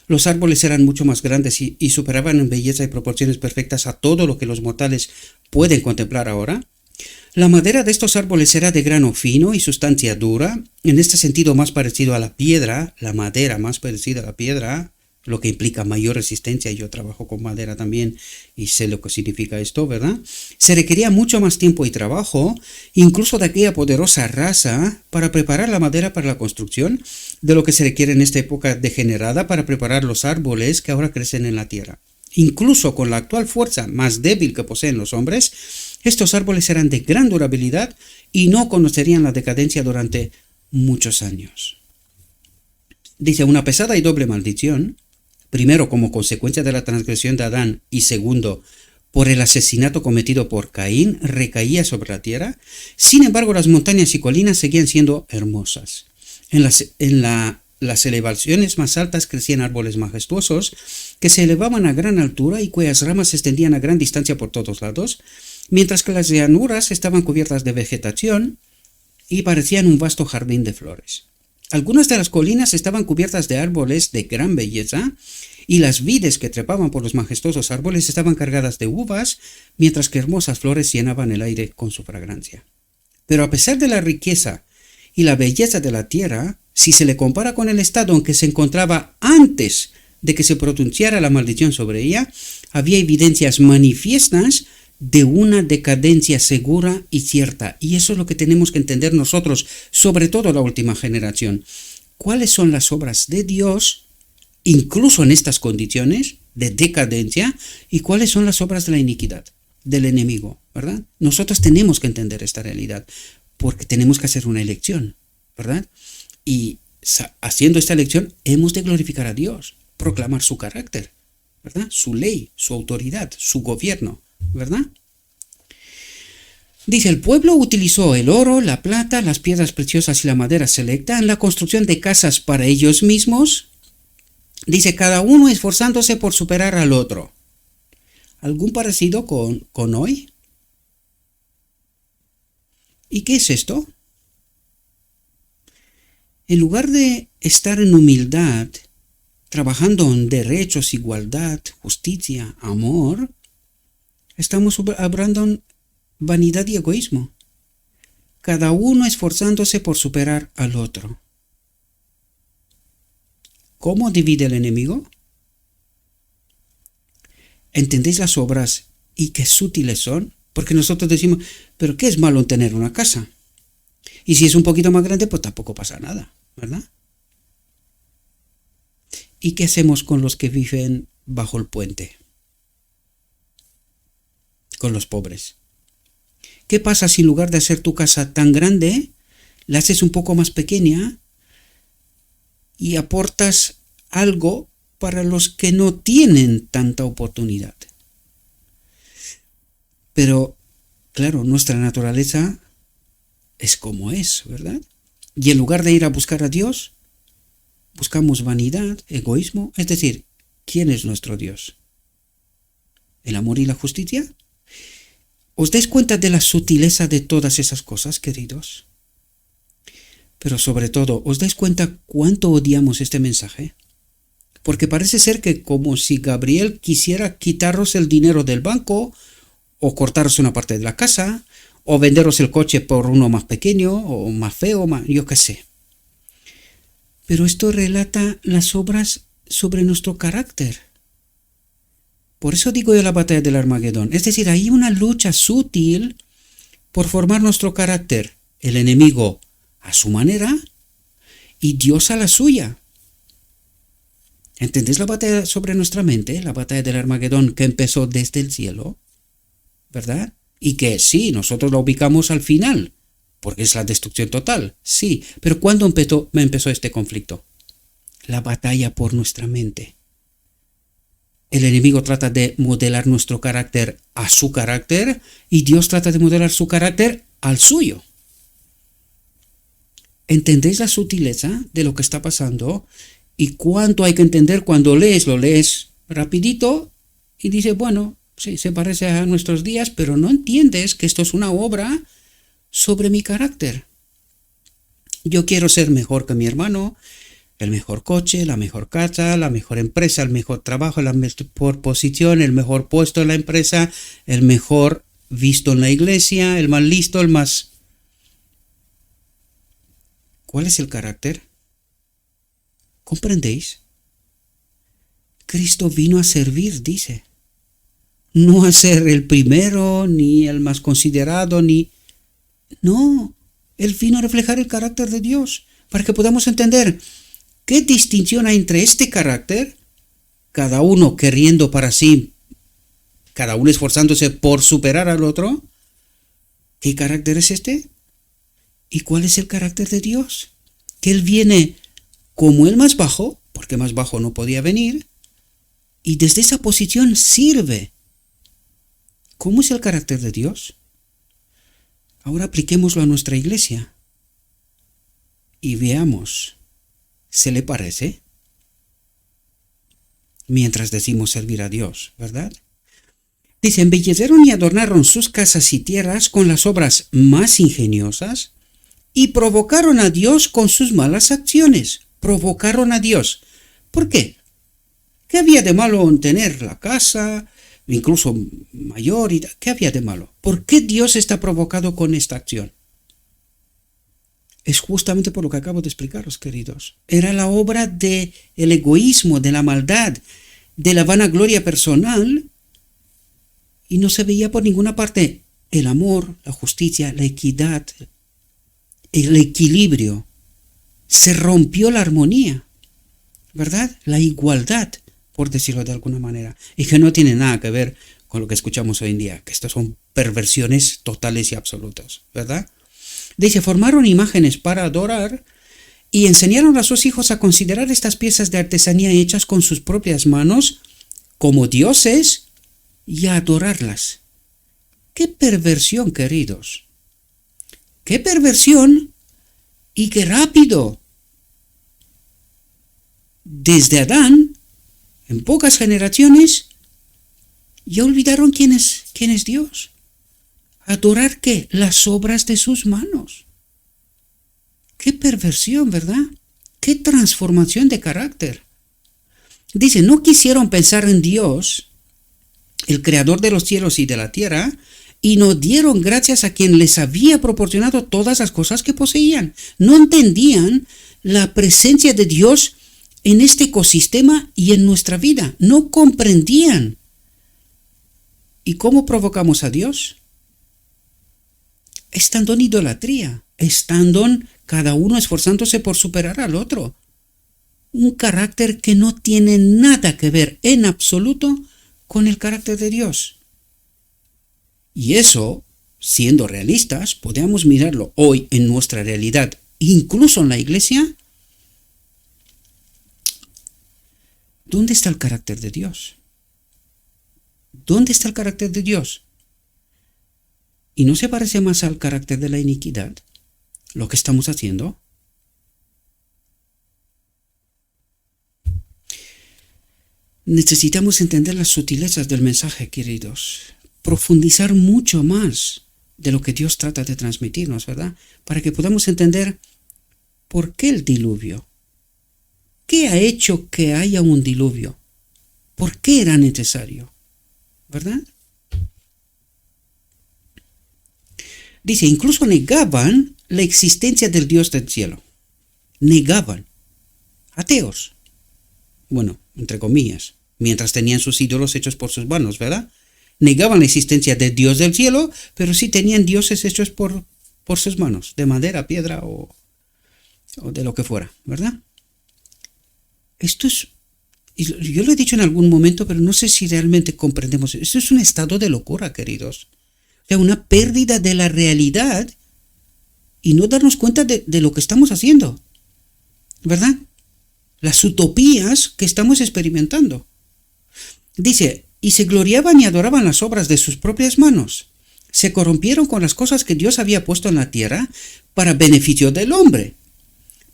Los árboles eran mucho más grandes y superaban en belleza y proporciones perfectas a todo lo que los mortales pueden contemplar ahora. La madera de estos árboles era de grano fino y sustancia dura, en este sentido más parecido a la piedra, la madera más parecida a la piedra, lo que implica mayor resistencia. Yo trabajo con madera también y sé lo que significa esto, ¿verdad? Se requería mucho más tiempo y trabajo, incluso de aquella poderosa raza, para preparar la madera para la construcción, de lo que se requiere en esta época degenerada para preparar los árboles que ahora crecen en la tierra. Incluso con la actual fuerza más débil que poseen los hombres, estos árboles eran de gran durabilidad y no conocerían la decadencia durante muchos años. Dice, una pesada y doble maldición, primero como consecuencia de la transgresión de Adán y segundo por el asesinato cometido por Caín, recaía sobre la tierra. Sin embargo, las montañas y colinas seguían siendo hermosas. En las elevaciones más altas crecían árboles majestuosos que se elevaban a gran altura y cuyas ramas se extendían a gran distancia por todos lados, mientras que las llanuras estaban cubiertas de vegetación y parecían un vasto jardín de flores. Algunas de las colinas estaban cubiertas de árboles de gran belleza, y las vides que trepaban por los majestuosos árboles estaban cargadas de uvas, mientras que hermosas flores llenaban el aire con su fragancia. Pero a pesar de la riqueza y la belleza de la tierra, si se le compara con el estado en que se encontraba antes de que se pronunciara la maldición sobre ella, había evidencias manifiestas de una decadencia segura y cierta. Y eso es lo que tenemos que entender nosotros, sobre todo la última generación. ¿Cuáles son las obras de Dios, incluso en estas condiciones de decadencia, y cuáles son las obras de la iniquidad, del enemigo, ¿verdad? Nosotros tenemos que entender esta realidad, porque tenemos que hacer una elección, ¿verdad? Y haciendo esta elección hemos de glorificar a Dios, proclamar su carácter, ¿verdad? Su ley, su autoridad, su gobierno, ¿verdad? Dice, el pueblo utilizó el oro, la plata, las piedras preciosas y la madera selecta en la construcción de casas para ellos mismos. Dice, cada uno esforzándose por superar al otro. ¿Algún parecido con hoy? ¿Y qué es esto? En lugar de estar en humildad, trabajando en derechos, igualdad, justicia, amor, estamos obrando vanidad y egoísmo. Cada uno esforzándose por superar al otro. ¿Cómo divide el enemigo? ¿Entendéis las obras y qué sutiles son? Porque nosotros decimos, pero ¿qué es malo en tener una casa? Y si es un poquito más grande, pues tampoco pasa nada, ¿verdad? ¿Y qué hacemos con los que viven bajo el puente? Con los pobres. ¿Qué pasa si en lugar de hacer tu casa tan grande, la haces un poco más pequeña y aportas algo para los que no tienen tanta oportunidad? Pero, claro, nuestra naturaleza es como es, ¿verdad? Y en lugar de ir a buscar a Dios, buscamos vanidad, egoísmo. Es decir, ¿quién es nuestro Dios? ¿El amor y la justicia? ¿Os dais cuenta de la sutileza de todas esas cosas, queridos? Pero sobre todo, ¿os dais cuenta cuánto odiamos este mensaje? Porque parece ser que como si Gabriel quisiera quitaros el dinero del banco, o cortaros una parte de la casa, o venderos el coche por uno más pequeño, o más feo, yo qué sé. Pero esto relata las obras sobre nuestro carácter. Por eso digo yo la batalla del Armagedón. Es decir, hay una lucha sutil por formar nuestro carácter. El enemigo a su manera y Dios a la suya. ¿Entendéis la batalla sobre nuestra mente? La batalla del Armagedón que empezó desde el cielo, ¿verdad? Y que sí, nosotros la ubicamos al final, porque es la destrucción total, sí. Pero ¿cuándo empezó este conflicto? La batalla por nuestra mente. El enemigo trata de modelar nuestro carácter a su carácter y Dios trata de modelar su carácter al suyo. ¿Entendéis la sutileza de lo que está pasando? Y cuánto hay que entender cuando lo lees rapidito y dices, bueno, sí, se parece a nuestros días, pero no entiendes que esto es una obra sobre mi carácter. Yo quiero ser mejor que mi hermano, el mejor coche, la mejor casa, la mejor empresa, el mejor trabajo, la mejor posición, el mejor puesto en la empresa, el mejor visto en la iglesia, el más listo, el más... ¿Cuál es el carácter? ¿Comprendéis? Cristo vino a servir, dice. No a ser el primero, ni el más considerado, ni... No, Él vino a reflejar el carácter de Dios, para que podamos entender qué distinción hay entre este carácter, cada uno queriendo para sí, cada uno esforzándose por superar al otro. ¿Qué carácter es este? ¿Y cuál es el carácter de Dios? Que Él viene como el más bajo, porque más bajo no podía venir, y desde esa posición sirve. ¿Cómo es el carácter de Dios? Ahora apliquémoslo a nuestra iglesia y veamos, ¿se le parece? Mientras decimos servir a Dios, ¿verdad? Dice, embellecieron y adornaron sus casas y tierras con las obras más ingeniosas y provocaron a Dios con sus malas acciones. Provocaron a Dios. ¿Por qué? ¿Qué había de malo en tener la casa, incluso mayor? ¿Qué había de malo? ¿Por qué Dios está provocado con esta acción? Es justamente por lo que acabo de explicaros, queridos. Era la obra del egoísmo, de la maldad, de la vanagloria personal, y no se veía por ninguna parte el amor, la justicia, la equidad, el equilibrio. Se rompió la armonía, ¿verdad? La igualdad, por decirlo de alguna manera, y que no tiene nada que ver con lo que escuchamos hoy en día, que estas son perversiones totales y absolutas, ¿verdad? Dice, formaron imágenes para adorar y enseñaron a sus hijos a considerar estas piezas de artesanía hechas con sus propias manos como dioses y a adorarlas. ¡Qué perversión, queridos! ¡Qué perversión! ¡Y qué rápido! Desde Adán, en pocas generaciones, ya olvidaron quién es Dios. ¿Adorar qué? Las obras de sus manos. ¡Qué perversión!, ¿verdad? ¡Qué transformación de carácter! Dice, no quisieron pensar en Dios, el creador de los cielos y de la tierra, y no dieron gracias a quien les había proporcionado todas las cosas que poseían. No entendían la presencia de Dios en este ecosistema y en nuestra vida. No comprendían. ¿Y cómo provocamos a Dios? Estando en idolatría, estando en cada uno esforzándose por superar al otro. Un carácter que no tiene nada que ver en absoluto con el carácter de Dios. Y eso, siendo realistas, podemos mirarlo hoy en nuestra realidad, incluso en la iglesia. ¿Dónde está el carácter de Dios? ¿Dónde está el carácter de Dios? ¿Y no se parece más al carácter de la iniquidad lo que estamos haciendo? Necesitamos entender las sutilezas del mensaje, queridos. Profundizar mucho más de lo que Dios trata de transmitirnos, ¿verdad? Para que podamos entender por qué el diluvio. ¿Qué ha hecho que haya un diluvio? ¿Por qué era necesario? ¿Verdad? Dice, incluso negaban la existencia del Dios del cielo. Negaban. Ateos. Bueno, entre comillas, mientras tenían sus ídolos hechos por sus manos, ¿verdad? Negaban la existencia del Dios del cielo, pero sí tenían dioses hechos por sus manos, de madera, piedra o de lo que fuera, ¿verdad? Esto es, yo lo he dicho en algún momento, pero no sé si realmente comprendemos. Esto es un estado de locura, queridos. O sea, una pérdida de la realidad y no darnos cuenta de lo que estamos haciendo, ¿verdad? Las utopías que estamos experimentando. Dice, y se gloriaban y adoraban las obras de sus propias manos. Se corrompieron con las cosas que Dios había puesto en la tierra para beneficio del hombre.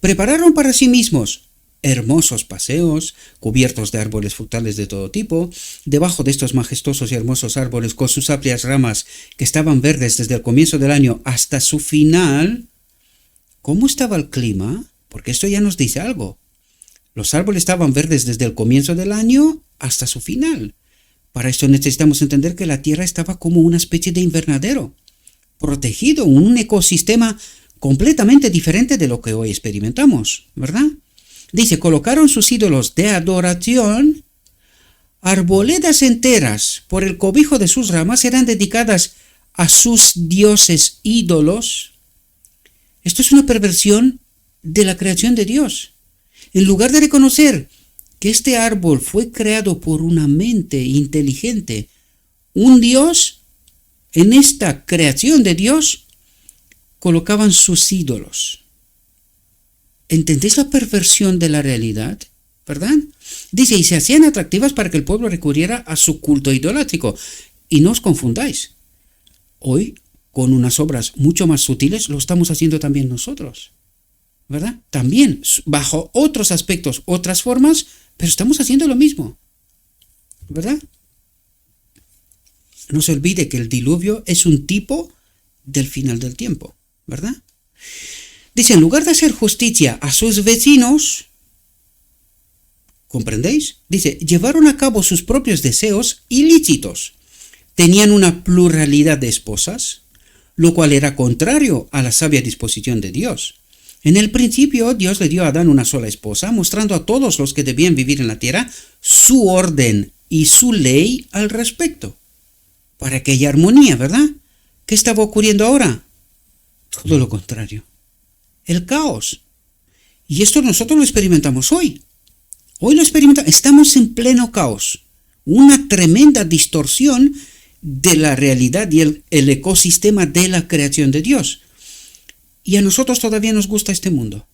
Prepararon para sí mismos hermosos paseos, cubiertos de árboles frutales de todo tipo. Debajo de estos majestuosos y hermosos árboles, con sus amplias ramas que estaban verdes desde el comienzo del año hasta su final. ¿Cómo estaba el clima? Porque esto ya nos dice algo. Los árboles estaban verdes desde el comienzo del año hasta su final. Para esto necesitamos entender que la tierra estaba como una especie de invernadero, protegido, un ecosistema completamente diferente de lo que hoy experimentamos, ¿verdad? Dice, colocaron sus ídolos de adoración, arboledas enteras por el cobijo de sus ramas eran dedicadas a sus dioses ídolos. Esto es una perversión de la creación de Dios. En lugar de reconocer que este árbol fue creado por una mente inteligente, un Dios, en esta creación de Dios, colocaban sus ídolos. ¿Entendéis la perversión de la realidad? ¿Verdad? Dice, y se hacían atractivas para que el pueblo recurriera a su culto idolátrico. Y no os confundáis. Hoy, con unas obras mucho más sutiles, lo estamos haciendo también nosotros. ¿Verdad? También, bajo otros aspectos, otras formas, pero estamos haciendo lo mismo. ¿Verdad? No se olvide que el diluvio es un tipo del final del tiempo. ¿Verdad? Dice, en lugar de hacer justicia a sus vecinos, ¿comprendéis? Dice, llevaron a cabo sus propios deseos ilícitos. Tenían una pluralidad de esposas, lo cual era contrario a la sabia disposición de Dios. En el principio, Dios le dio a Adán una sola esposa, mostrando a todos los que debían vivir en la tierra su orden y su ley al respecto. Para que haya armonía, ¿verdad? ¿Qué estaba ocurriendo ahora? Todo lo contrario. El caos. Y esto nosotros lo experimentamos hoy. Hoy lo experimentamos. Estamos en pleno caos. Una tremenda distorsión de la realidad y el ecosistema de la creación de Dios. Y a nosotros todavía nos gusta este mundo.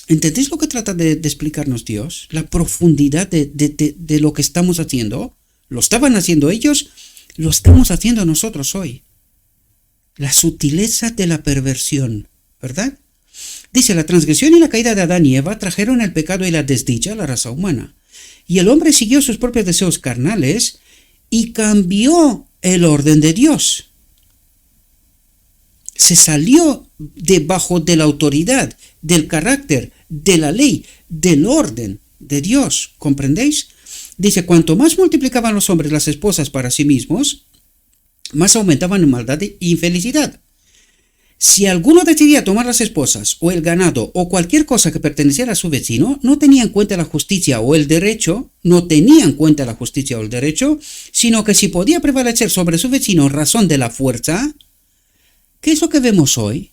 ¿Entendéis lo que trata de explicarnos Dios? La profundidad de lo que estamos haciendo. Lo estaban haciendo ellos, lo estamos haciendo nosotros hoy. La sutileza de la perversión, ¿verdad? Dice, la transgresión y la caída de Adán y Eva trajeron el pecado y la desdicha a la raza humana. Y el hombre siguió sus propios deseos carnales y cambió el orden de Dios. Se salió debajo de la autoridad, del carácter, de la ley, del orden de Dios. ¿Comprendéis? Dice, cuanto más multiplicaban los hombres las esposas para sí mismos, más aumentaban en maldad e infelicidad. Si alguno decidía tomar las esposas o el ganado o cualquier cosa que perteneciera a su vecino, no tenía en cuenta la justicia o el derecho, sino que si podía prevalecer sobre su vecino en razón de la fuerza. ¿Qué es lo que vemos hoy?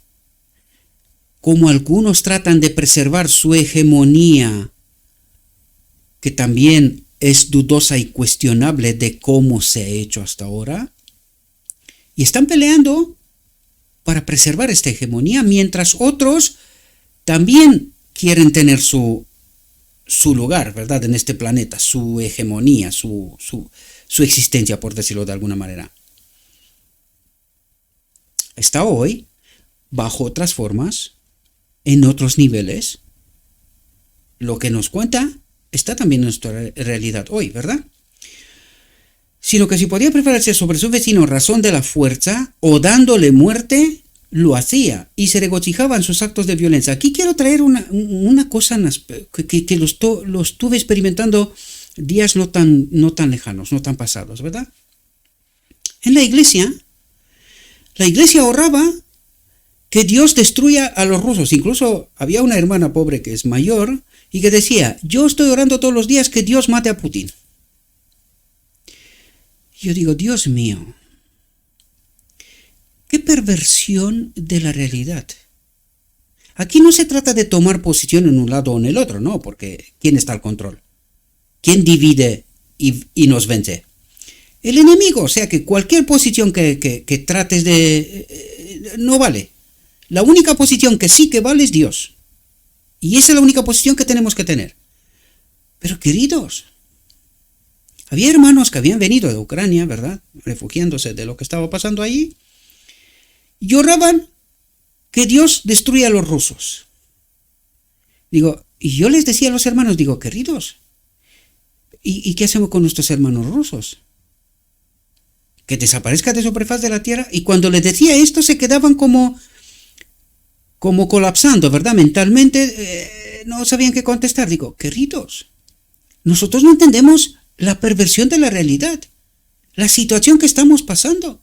Como algunos tratan de preservar su hegemonía, que también es dudosa y cuestionable de cómo se ha hecho hasta ahora, y están peleando para preservar esta hegemonía, mientras otros también quieren tener su lugar, ¿verdad?, en este planeta, su hegemonía, su existencia, por decirlo de alguna manera. Está hoy, bajo otras formas, en otros niveles. Lo que nos cuenta está también en nuestra realidad hoy, ¿verdad? Sino que si podía prevalecer sobre su vecino en razón de la fuerza o dándole muerte, lo hacía y se regocijaba en sus actos de violencia. Aquí quiero traer una cosa que lo estuve experimentando días no tan lejanos, no tan pasados, ¿verdad? En la iglesia ahorraba que Dios destruya a los rusos. Incluso había una hermana pobre que es mayor y que decía, yo estoy orando todos los días que Dios mate a Putin. Yo digo, Dios mío, qué perversión de la realidad. Aquí no se trata de tomar posición en un lado o en el otro, no, porque ¿quién está al control? ¿Quién divide y nos vence? El enemigo, o sea que cualquier posición que trates no vale. La única posición que sí que vale es Dios. Y esa es la única posición que tenemos que tener. Pero queridos, había hermanos que habían venido de Ucrania, ¿verdad?, refugiándose de lo que estaba pasando allí, y oraban que Dios destruya a los rusos. Digo, y yo les decía a los hermanos, digo, queridos, ¿y qué hacemos con nuestros hermanos rusos? Que desaparezca de sobre faz de la tierra. Y cuando les decía esto se quedaban como colapsando, ¿verdad? Mentalmente no sabían qué contestar. Digo, queridos, nosotros no entendemos la perversión de la realidad, la situación que estamos pasando.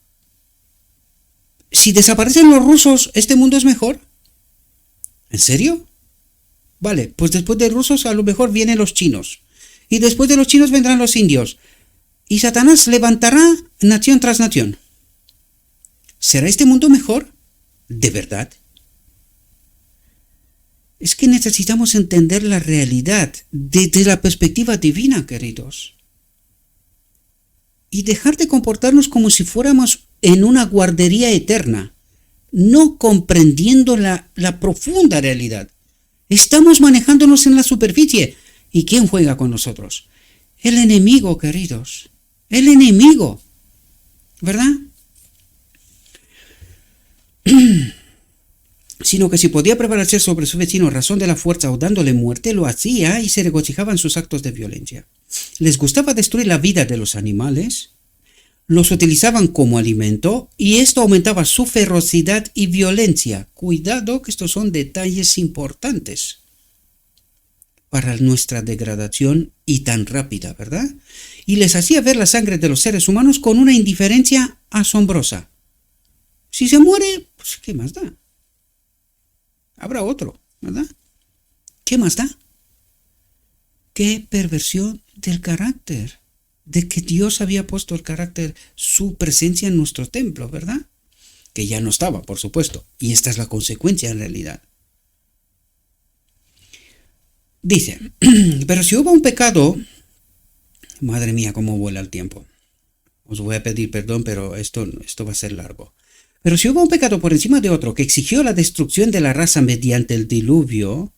Si desaparecen los rusos, ¿este mundo es mejor? ¿En serio? Vale, pues después de los rusos a lo mejor vienen los chinos. Y después de los chinos vendrán los indios. Y Satanás levantará nación tras nación. ¿Será este mundo mejor? ¿De verdad? Es que necesitamos entender la realidad desde la perspectiva divina, queridos. Y dejar de comportarnos como si fuéramos en una guardería eterna, no comprendiendo la profunda realidad. Estamos manejándonos en la superficie. ¿Y quién juega con nosotros? El enemigo, queridos. El enemigo. ¿Verdad? Sino que si podía prevalecer sobre su vecino en razón de la fuerza o dándole muerte, lo hacía y se regocijaba en sus actos de violencia. Les gustaba destruir la vida de los animales, los utilizaban como alimento y esto aumentaba su ferocidad y violencia. Cuidado que estos son detalles importantes para nuestra degradación y tan rápida, ¿verdad? Y les hacía ver la sangre de los seres humanos con una indiferencia asombrosa. Si se muere, pues ¿qué más da? Habrá otro, ¿verdad? ¿Qué más da? Qué perversión del carácter, de que Dios había puesto el carácter, su presencia en nuestro templo, ¿verdad? Que ya no estaba, por supuesto, y esta es la consecuencia en realidad. Dice, pero si hubo un pecado, madre mía, cómo vuela el tiempo. Os voy a pedir perdón, pero esto va a ser largo. Pero si hubo un pecado por encima de otro que exigió la destrucción de la raza mediante el diluvio,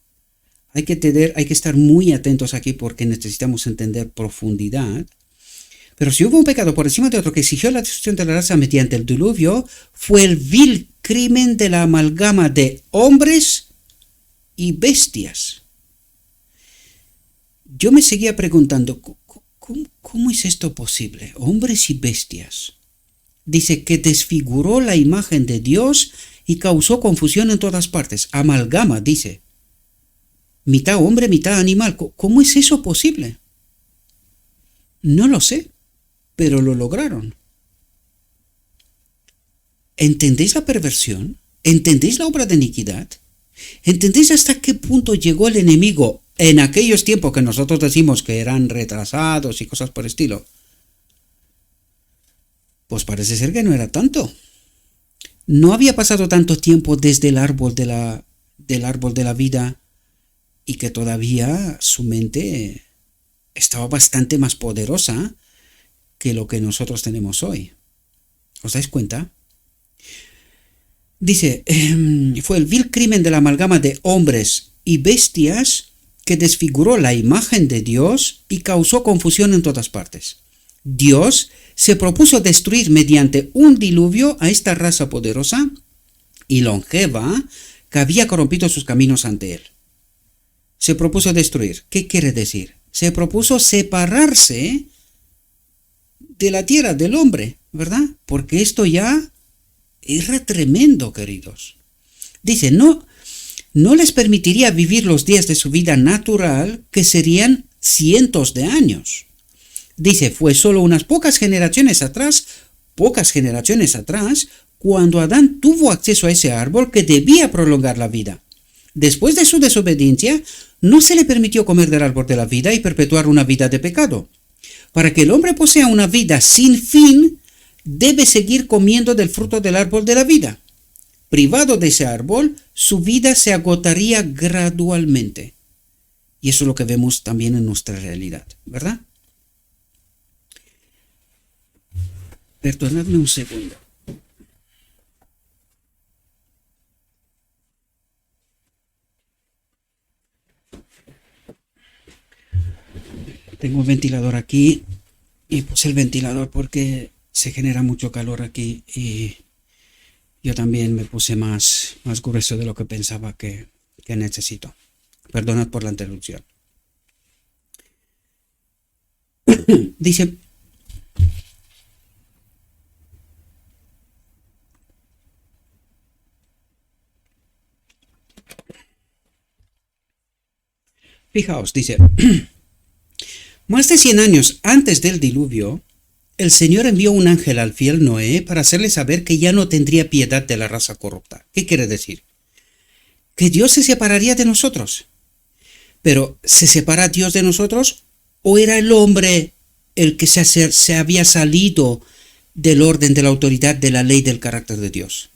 hay que estar muy atentos aquí porque necesitamos entender profundidad. Pero si hubo un pecado por encima de otro que exigió la destrucción de la raza mediante el diluvio, fue el vil crimen de la amalgama de hombres y bestias. Yo me seguía preguntando, ¿cómo es esto posible? Hombres y bestias. Dice que desfiguró la imagen de Dios y causó confusión en todas partes. Amalgama, dice. Mitad hombre, mitad animal. ¿Cómo es eso posible? No lo sé, pero lo lograron. ¿Entendéis la perversión? ¿Entendéis la obra de iniquidad? ¿Entendéis hasta qué punto llegó el enemigo en aquellos tiempos que nosotros decimos que eran retrasados y cosas por el estilo? Pues parece ser que no era tanto. No había pasado tanto tiempo desde el árbol de la vida y que todavía su mente estaba bastante más poderosa que lo que nosotros tenemos hoy. ¿Os dais cuenta? Dice, fue el vil crimen de la amalgama de hombres y bestias que desfiguró la imagen de Dios y causó confusión en todas partes. Dios se propuso destruir mediante un diluvio a esta raza poderosa y longeva que había corrompido sus caminos ante él. Se propuso destruir. ¿Qué quiere decir? Se propuso separarse de la tierra, del hombre, ¿verdad? Porque esto ya era tremendo, queridos. Dice, no les permitiría vivir los días de su vida natural, que serían cientos de años. Dice, fue solo unas pocas generaciones atrás, cuando Adán tuvo acceso a ese árbol que debía prolongar la vida. Después de su desobediencia, no se le permitió comer del árbol de la vida y perpetuar una vida de pecado. Para que el hombre posea una vida sin fin, debe seguir comiendo del fruto del árbol de la vida. Privado de ese árbol, su vida se agotaría gradualmente. Y eso es lo que vemos también en nuestra realidad, ¿verdad? Perdonadme un segundo. Tengo un ventilador aquí y puse el ventilador porque se genera mucho calor aquí y yo también me puse más grueso de lo que pensaba que necesito. Perdonad por la interrupción. Dice, fijaos, dice, más de 100 años antes del diluvio, el Señor envió un ángel al fiel Noé para hacerle saber que ya no tendría piedad de la raza corrupta. ¿Qué quiere decir? Que Dios se separaría de nosotros. Pero, ¿se separa Dios de nosotros? ¿O era el hombre el que se había salido del orden, de la autoridad, de la ley, del carácter de Dios?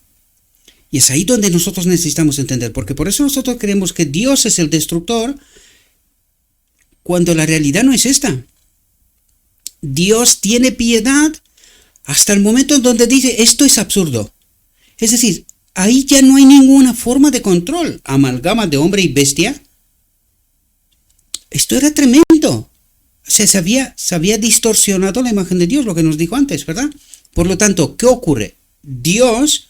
Y es ahí donde nosotros necesitamos entender, porque por eso nosotros creemos que Dios es el destructor, cuando la realidad no es esta. Dios tiene piedad hasta el momento en donde dice, esto es absurdo. Es decir, ahí ya no hay ninguna forma de control. Amalgama de hombre y bestia. Esto era tremendo. O sea, se había distorsionado la imagen de Dios, lo que nos dijo antes, ¿verdad? Por lo tanto, ¿qué ocurre? Dios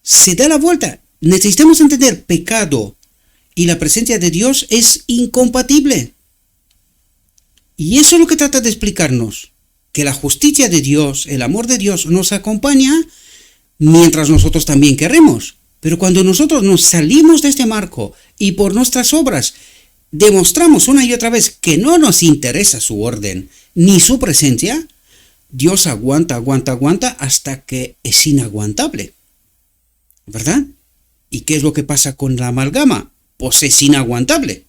se da la vuelta. Necesitamos entender, pecado y la presencia de Dios es incompatible. Y eso es lo que trata de explicarnos, que la justicia de Dios, el amor de Dios nos acompaña mientras nosotros también queremos. Pero cuando nosotros nos salimos de este marco y por nuestras obras demostramos una y otra vez que no nos interesa su orden ni su presencia, Dios aguanta hasta que es inaguantable. ¿Verdad? ¿Y qué es lo que pasa con la amalgama? Pues es inaguantable.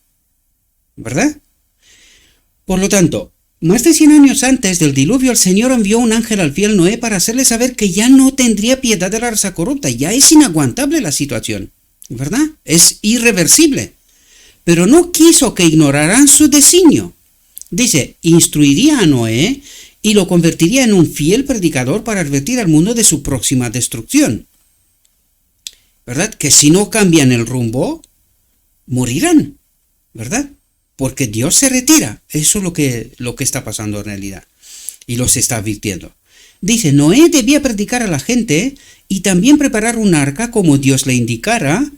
¿Verdad? Por lo tanto, más de 100 años antes del diluvio, el Señor envió un ángel al fiel Noé para hacerle saber que ya no tendría piedad de la raza corrupta. Ya es inaguantable la situación, ¿verdad? Es irreversible. Pero no quiso que ignoraran su designio. Dice, instruiría a Noé y lo convertiría en un fiel predicador para advertir al mundo de su próxima destrucción. ¿Verdad? Que si no cambian el rumbo, morirán, ¿verdad? Porque Dios se retira. Eso es lo que está pasando en realidad. Y los está advirtiendo. Dice, Noé debía predicar a la gente y también preparar un arca como Dios le indicara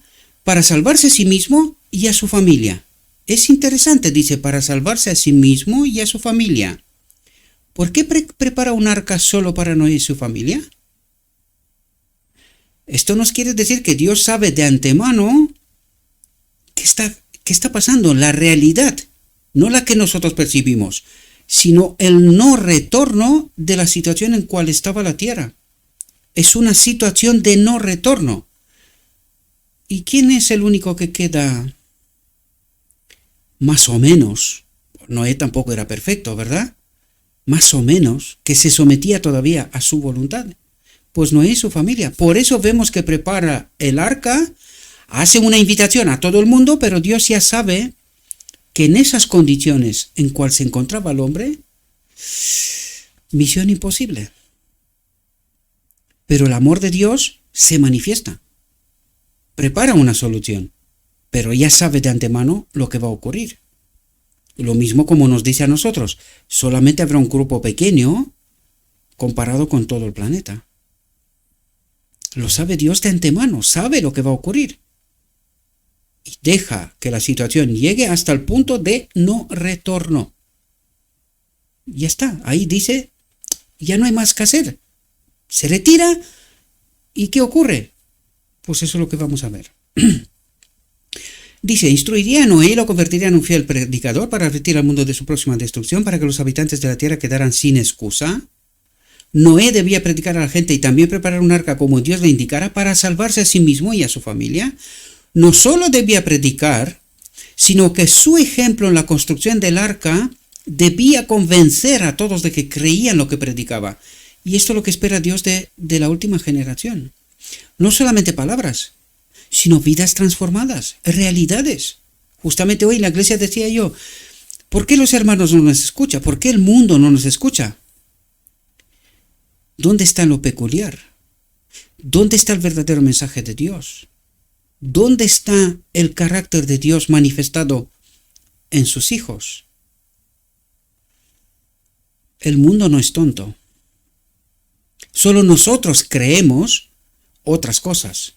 para salvarse a sí mismo y a su familia. Es interesante, dice, para salvarse a sí mismo y a su familia. ¿Por qué prepara un arca solo para Noé y su familia? Esto nos quiere decir que Dios sabe de antemano qué está pasando, la realidad, no la que nosotros percibimos. sino el no retorno de la situación en cual estaba la tierra. Es una situación de no retorno. ¿Y quién es el único que queda más o menos? Noé tampoco era perfecto, ¿verdad? Más o menos, que se sometía todavía a su voluntad. Pues Noé y su familia. Por eso vemos que prepara el arca, hace una invitación a todo el mundo, pero Dios ya sabe que en esas condiciones en cual se encontraba el hombre, misión imposible. Pero el amor de Dios se manifiesta. Prepara una solución, pero ya sabe de antemano lo que va a ocurrir. Lo mismo como nos dice a nosotros, solamente habrá un grupo pequeño comparado con todo el planeta. Lo sabe Dios de antemano, sabe lo que va a ocurrir. Y deja que la situación llegue hasta el punto de no retorno. Ya está, ahí dice, ya no hay más que hacer. Se retira y ¿qué ocurre? Pues eso es lo que vamos a ver. Dice, instruiría a Noé y lo convertiría en un fiel predicador para advertir al mundo de su próxima destrucción, para que los habitantes de la tierra quedaran sin excusa. Noé debía predicar a la gente y también preparar un arca como Dios le indicara para salvarse a sí mismo y a su familia. No solo debía predicar, sino que su ejemplo en la construcción del arca debía convencer a todos de que creían lo que predicaba. Y esto es lo que espera Dios de la última generación. No solamente palabras, sino vidas transformadas, realidades. Justamente hoy en la iglesia decía yo, ¿por qué los hermanos no nos escuchan? ¿Por qué el mundo no nos escucha? ¿Dónde está lo peculiar? ¿Dónde está el verdadero mensaje de Dios? ¿Dónde está el carácter de Dios manifestado en sus hijos? El mundo no es tonto. Solo nosotros creemos otras cosas,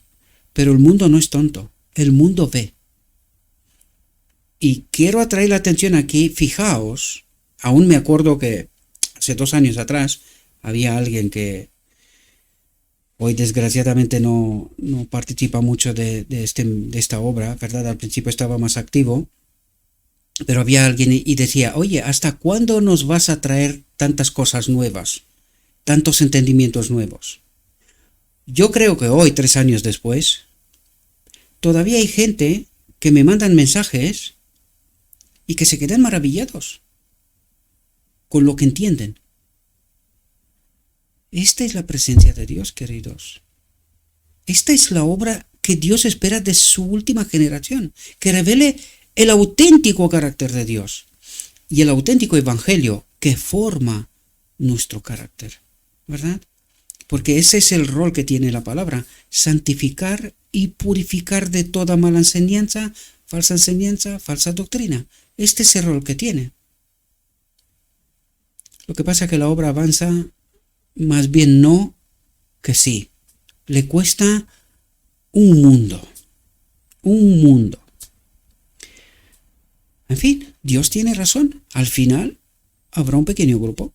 pero el mundo no es tonto. El mundo ve. Y quiero atraer la atención aquí, fijaos, aún me acuerdo que hace 2 años atrás había alguien que hoy desgraciadamente no participa mucho de esta obra, ¿verdad? Al principio estaba más activo, pero había alguien y decía, oye, ¿hasta cuándo nos vas a traer tantas cosas nuevas? Tantos entendimientos nuevos. Yo creo que hoy, 3 años después, todavía hay gente que me mandan mensajes y que se quedan maravillados con lo que entienden. Esta es la presencia de Dios, queridos. Esta es la obra que Dios espera de su última generación, que revele el auténtico carácter de Dios y el auténtico evangelio que forma nuestro carácter, ¿verdad? Porque ese es el rol que tiene la palabra, santificar y purificar de toda mala enseñanza, falsa doctrina. Este es el rol que tiene. Lo que pasa es que la obra avanza más bien no que sí. Le cuesta un mundo. Un mundo. En fin, Dios tiene razón. Al final habrá un pequeño grupo.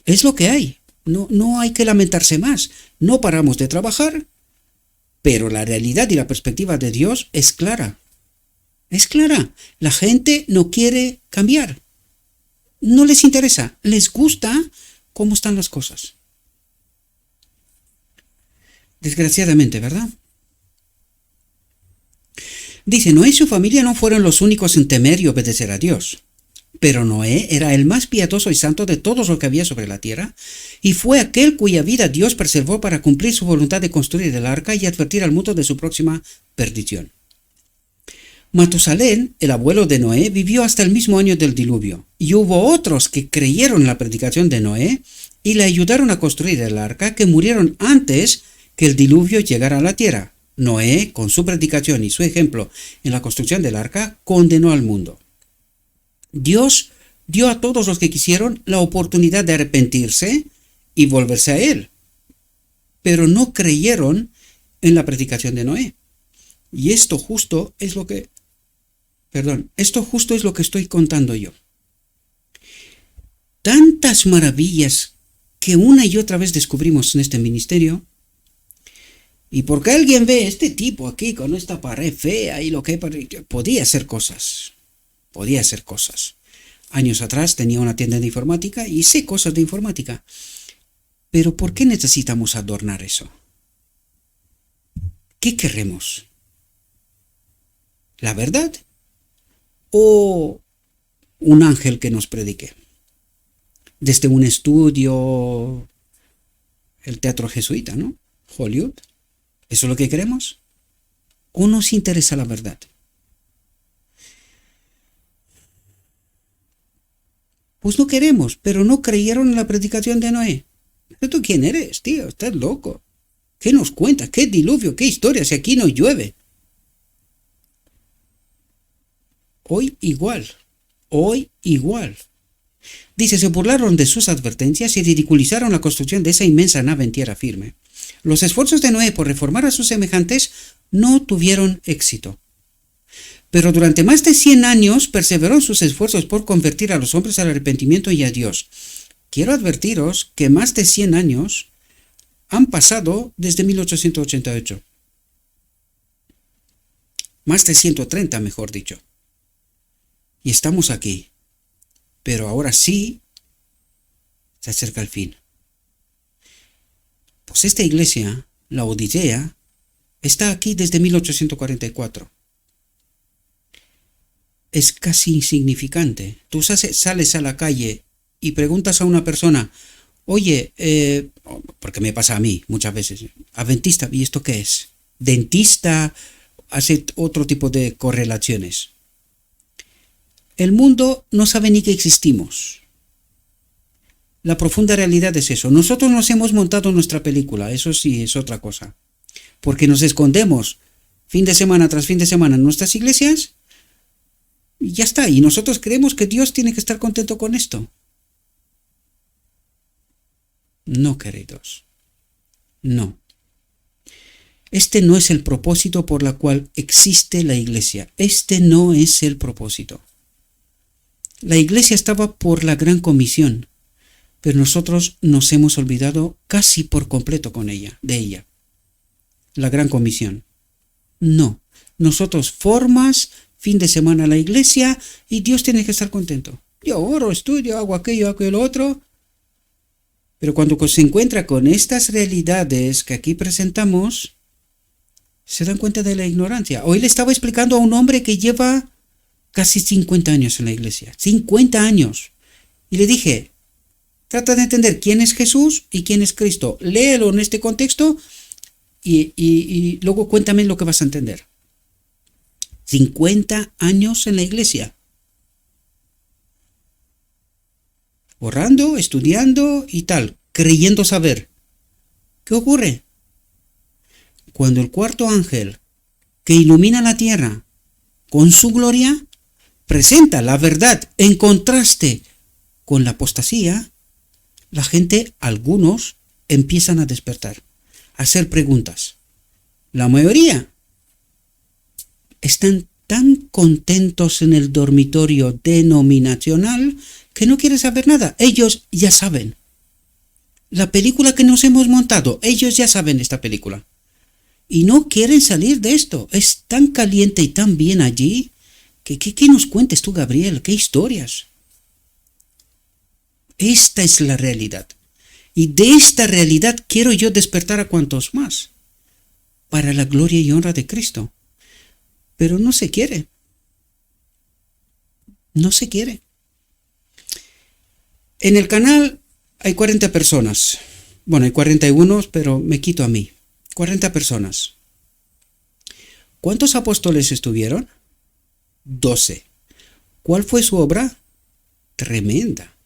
Es lo que hay. No hay que lamentarse más. No paramos de trabajar, pero la realidad y la perspectiva de Dios es clara. Es clara. La gente no quiere cambiar. No les interesa. Les gusta cómo están las cosas. Desgraciadamente, ¿verdad? Dice, Noé y su familia no fueron los únicos en temer y obedecer a Dios. Pero Noé era el más piadoso y santo de todos los que había sobre la tierra, y fue aquel cuya vida Dios preservó para cumplir su voluntad de construir el arca y advertir al mundo de su próxima perdición. Matusalén, el abuelo de Noé, vivió hasta el mismo año del diluvio, y hubo otros que creyeron en la predicación de Noé y le ayudaron a construir el arca, que murieron antes que el diluvio llegara a la tierra. Noé, con su predicación y su ejemplo en la construcción del arca, condenó al mundo. Dios dio a todos los que quisieron la oportunidad de arrepentirse y volverse a Él, pero no creyeron en la predicación de Noé. Y esto justo es lo que estoy contando yo. Tantas maravillas que una y otra vez descubrimos en este ministerio, y porque alguien ve este tipo aquí con esta pared fea y lo que podía hacer cosas. Años atrás tenía una tienda de informática y sé cosas de informática. Pero ¿por qué necesitamos adornar eso? ¿Qué queremos? ¿La verdad? ¿O un ángel que nos predique? Desde un estudio, el teatro jesuita, ¿no? Hollywood. ¿Eso es lo que queremos? ¿O nos interesa la verdad? Pues no queremos, pero no creyeron en la predicación de Noé. ¿Pero tú quién eres, tío? Estás loco. ¿Qué nos cuentas? ¿Qué diluvio? ¿Qué historia? Si aquí no llueve. Hoy igual. Hoy igual. Dice, se burlaron de sus advertencias y ridiculizaron la construcción de esa inmensa nave en tierra firme. Los esfuerzos de Noé por reformar a sus semejantes no tuvieron éxito. Pero durante más de 100 años perseveró en sus esfuerzos por convertir a los hombres al arrepentimiento y a Dios. Quiero advertiros que más de 100 años han pasado desde 1888. Más de 130, mejor dicho. Y estamos aquí. Pero ahora sí se acerca el fin. Pues esta iglesia, la Odisea, está aquí desde 1844. Es casi insignificante. Tú sales a la calle y preguntas a una persona, oye, porque me pasa a mí muchas veces, adventista, ¿y esto qué es? Dentista, hace otro tipo de correlaciones. El mundo no sabe ni que existimos. La profunda realidad es eso. Nosotros nos hemos montado nuestra película, eso sí es otra cosa. Porque nos escondemos fin de semana tras fin de semana en nuestras iglesias y ya está. Y nosotros creemos que Dios tiene que estar contento con esto. No, queridos. No. Este no es el propósito por el cual existe la iglesia. Este no es el propósito. La iglesia estaba por la gran comisión, pero nosotros nos hemos olvidado casi por completo de ella. La gran comisión. No. Nosotros formas, fin de semana la iglesia y Dios tiene que estar contento. Yo oro, estudio, hago aquello, lo otro. Pero cuando se encuentra con estas realidades que aquí presentamos, se dan cuenta de la ignorancia. Hoy le estaba explicando a un hombre que lleva casi 50 años en la iglesia. 50 años. Y le dije, trata de entender quién es Jesús y quién es Cristo. Léelo en este contexto y luego cuéntame lo que vas a entender. 50 años en la iglesia. Orando, estudiando y tal, creyendo saber. ¿Qué ocurre? Cuando el cuarto ángel, que ilumina la tierra con su gloria, presenta la verdad en contraste con la apostasía, la gente, algunos, empiezan a despertar, a hacer preguntas. La mayoría están tan contentos en el dormitorio denominacional que no quieren saber nada. Ellos ya saben. La película que nos hemos montado, ellos ya saben esta película. Y no quieren salir de esto. Es tan caliente y tan bien allí. ¿Qué nos cuentes tú, Gabriel? ¿Qué historias? Esta es la realidad. Y de esta realidad quiero yo despertar a cuantos más. Para la gloria y honra de Cristo. Pero no se quiere. No se quiere. En el canal hay 40 personas. Bueno, hay 41, pero me quito a mí. 40 personas. ¿Cuántos apóstoles estuvieron? 12. ¿Cuál fue su obra? Tremenda.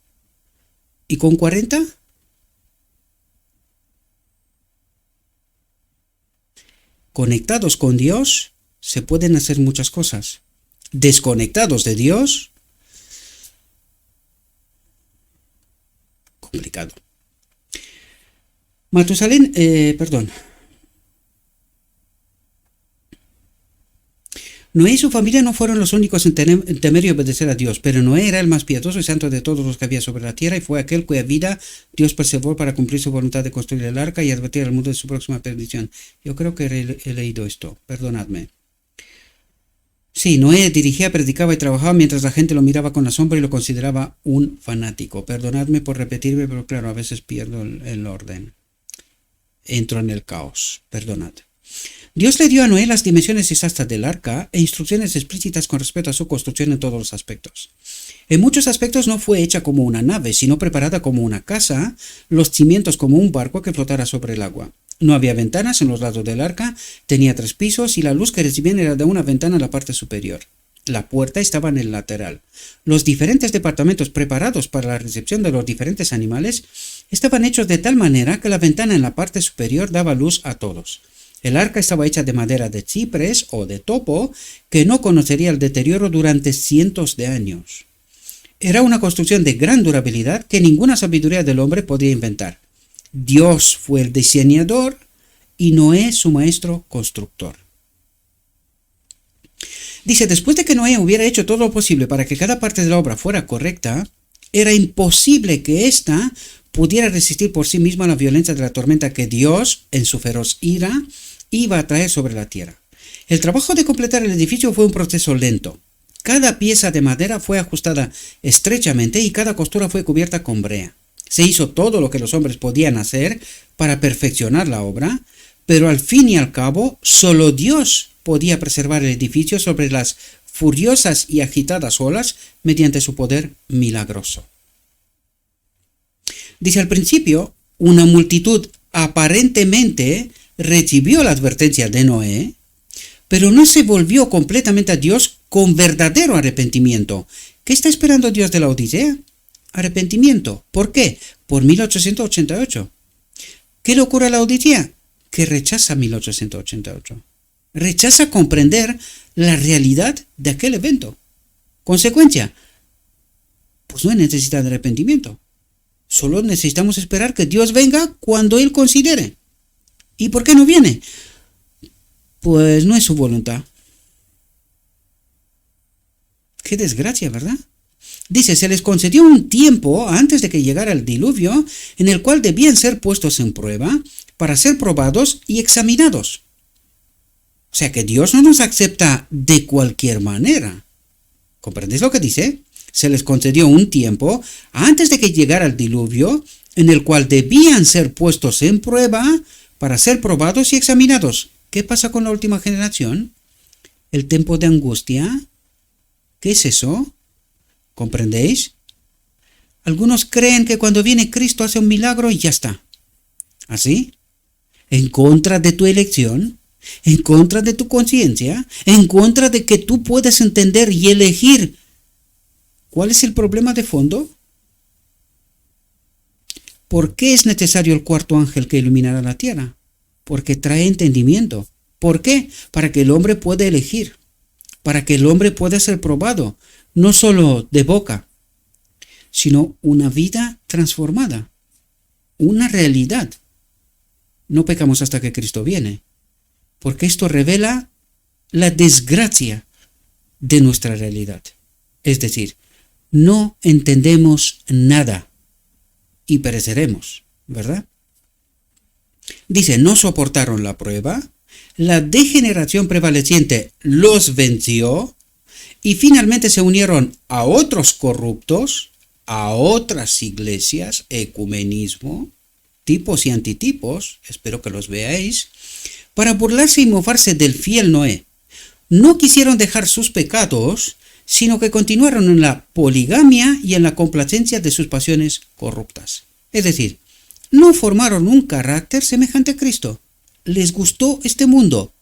¿Y con 40? Conectados con Dios, se pueden hacer muchas cosas. Desconectados de Dios, complicado. Matusalén, Noé y su familia no fueron los únicos en temer y obedecer a Dios, pero Noé era el más piadoso y santo de todos los que había sobre la tierra y fue aquel cuya vida Dios preservó para cumplir su voluntad de construir el arca y advertir al mundo de su próxima perdición. Yo creo que he leído esto, perdonadme. Sí, Noé dirigía, predicaba y trabajaba mientras la gente lo miraba con asombro y lo consideraba un fanático. Perdonadme por repetirme, pero claro, a veces pierdo el orden. Entro en el caos. Perdonad. Dios le dio a Noé las dimensiones exactas del arca e instrucciones explícitas con respecto a su construcción en todos los aspectos. En muchos aspectos no fue hecha como una nave, sino preparada como una casa, los cimientos como un barco que flotara sobre el agua. No había ventanas en los lados del arca, tenía 3 pisos y la luz que recibían era de una ventana en la parte superior. La puerta estaba en el lateral. Los diferentes departamentos preparados para la recepción de los diferentes animales estaban hechos de tal manera que la ventana en la parte superior daba luz a todos. El arca estaba hecha de madera de ciprés o de topo que no conocería el deterioro durante cientos de años. Era una construcción de gran durabilidad que ninguna sabiduría del hombre podía inventar. Dios fue el diseñador y Noé su maestro constructor. Dice, después de que Noé hubiera hecho todo lo posible para que cada parte de la obra fuera correcta, era imposible que ésta pudiera resistir por sí misma la violencia de la tormenta que Dios, en su feroz ira, iba a traer sobre la tierra. El trabajo de completar el edificio fue un proceso lento. Cada pieza de madera fue ajustada estrechamente y cada costura fue cubierta con brea. Se hizo todo lo que los hombres podían hacer para perfeccionar la obra, pero al fin y al cabo, solo Dios podía preservar el edificio sobre las furiosas y agitadas olas mediante su poder milagroso. Dice al principio, una multitud aparentemente recibió la advertencia de Noé, pero no se volvió completamente a Dios con verdadero arrepentimiento. ¿Qué está esperando Dios de la Odisea? Arrepentimiento. ¿Por qué? Por 1888. ¿Qué le ocurre a la Odisea? Que rechaza 1888. Rechaza comprender la realidad de aquel evento. Consecuencia, pues no hay necesidad de arrepentimiento. Solo necesitamos esperar que Dios venga cuando Él considere. ¿Y por qué no viene? Pues no es su voluntad. Qué desgracia, ¿verdad? Dice, se les concedió un tiempo antes de que llegara el diluvio en el cual debían ser puestos en prueba para ser probados y examinados. O sea que Dios no nos acepta de cualquier manera. ¿Comprendéis lo que dice? Se les concedió un tiempo antes de que llegara el diluvio en el cual debían ser puestos en prueba para ser probados y examinados. ¿Qué pasa con la última generación? ¿El tiempo de angustia? ¿Qué es eso? ¿Comprendéis? Algunos creen que cuando viene Cristo hace un milagro y ya está. ¿Así? En contra de tu elección, en contra de tu conciencia, en contra de que tú puedas entender y elegir. ¿Cuál es el problema de fondo? ¿Por qué es necesario el cuarto ángel que iluminará la tierra? Porque trae entendimiento. ¿Por qué? Para que el hombre pueda elegir, para que el hombre pueda ser probado, no solo de boca, sino una vida transformada, una realidad. No pecamos hasta que Cristo viene, porque esto revela la desgracia de nuestra realidad. Es decir, no entendemos nada y pereceremos, ¿verdad? Dice, no soportaron la prueba, la degeneración prevaleciente los venció y finalmente se unieron a otros corruptos, a otras iglesias, ecumenismo, tipos y antitipos, espero que los veáis, para burlarse y mofarse del fiel Noé. No quisieron dejar sus pecados, sino que continuaron en la poligamia y en la complacencia de sus pasiones corruptas. Es decir, no formaron un carácter semejante a Cristo. Les gustó este mundo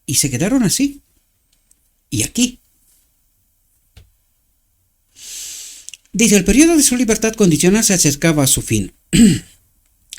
y se quedaron así. Y aquí. Dice, el periodo de su libertad condicional se acercaba a su fin.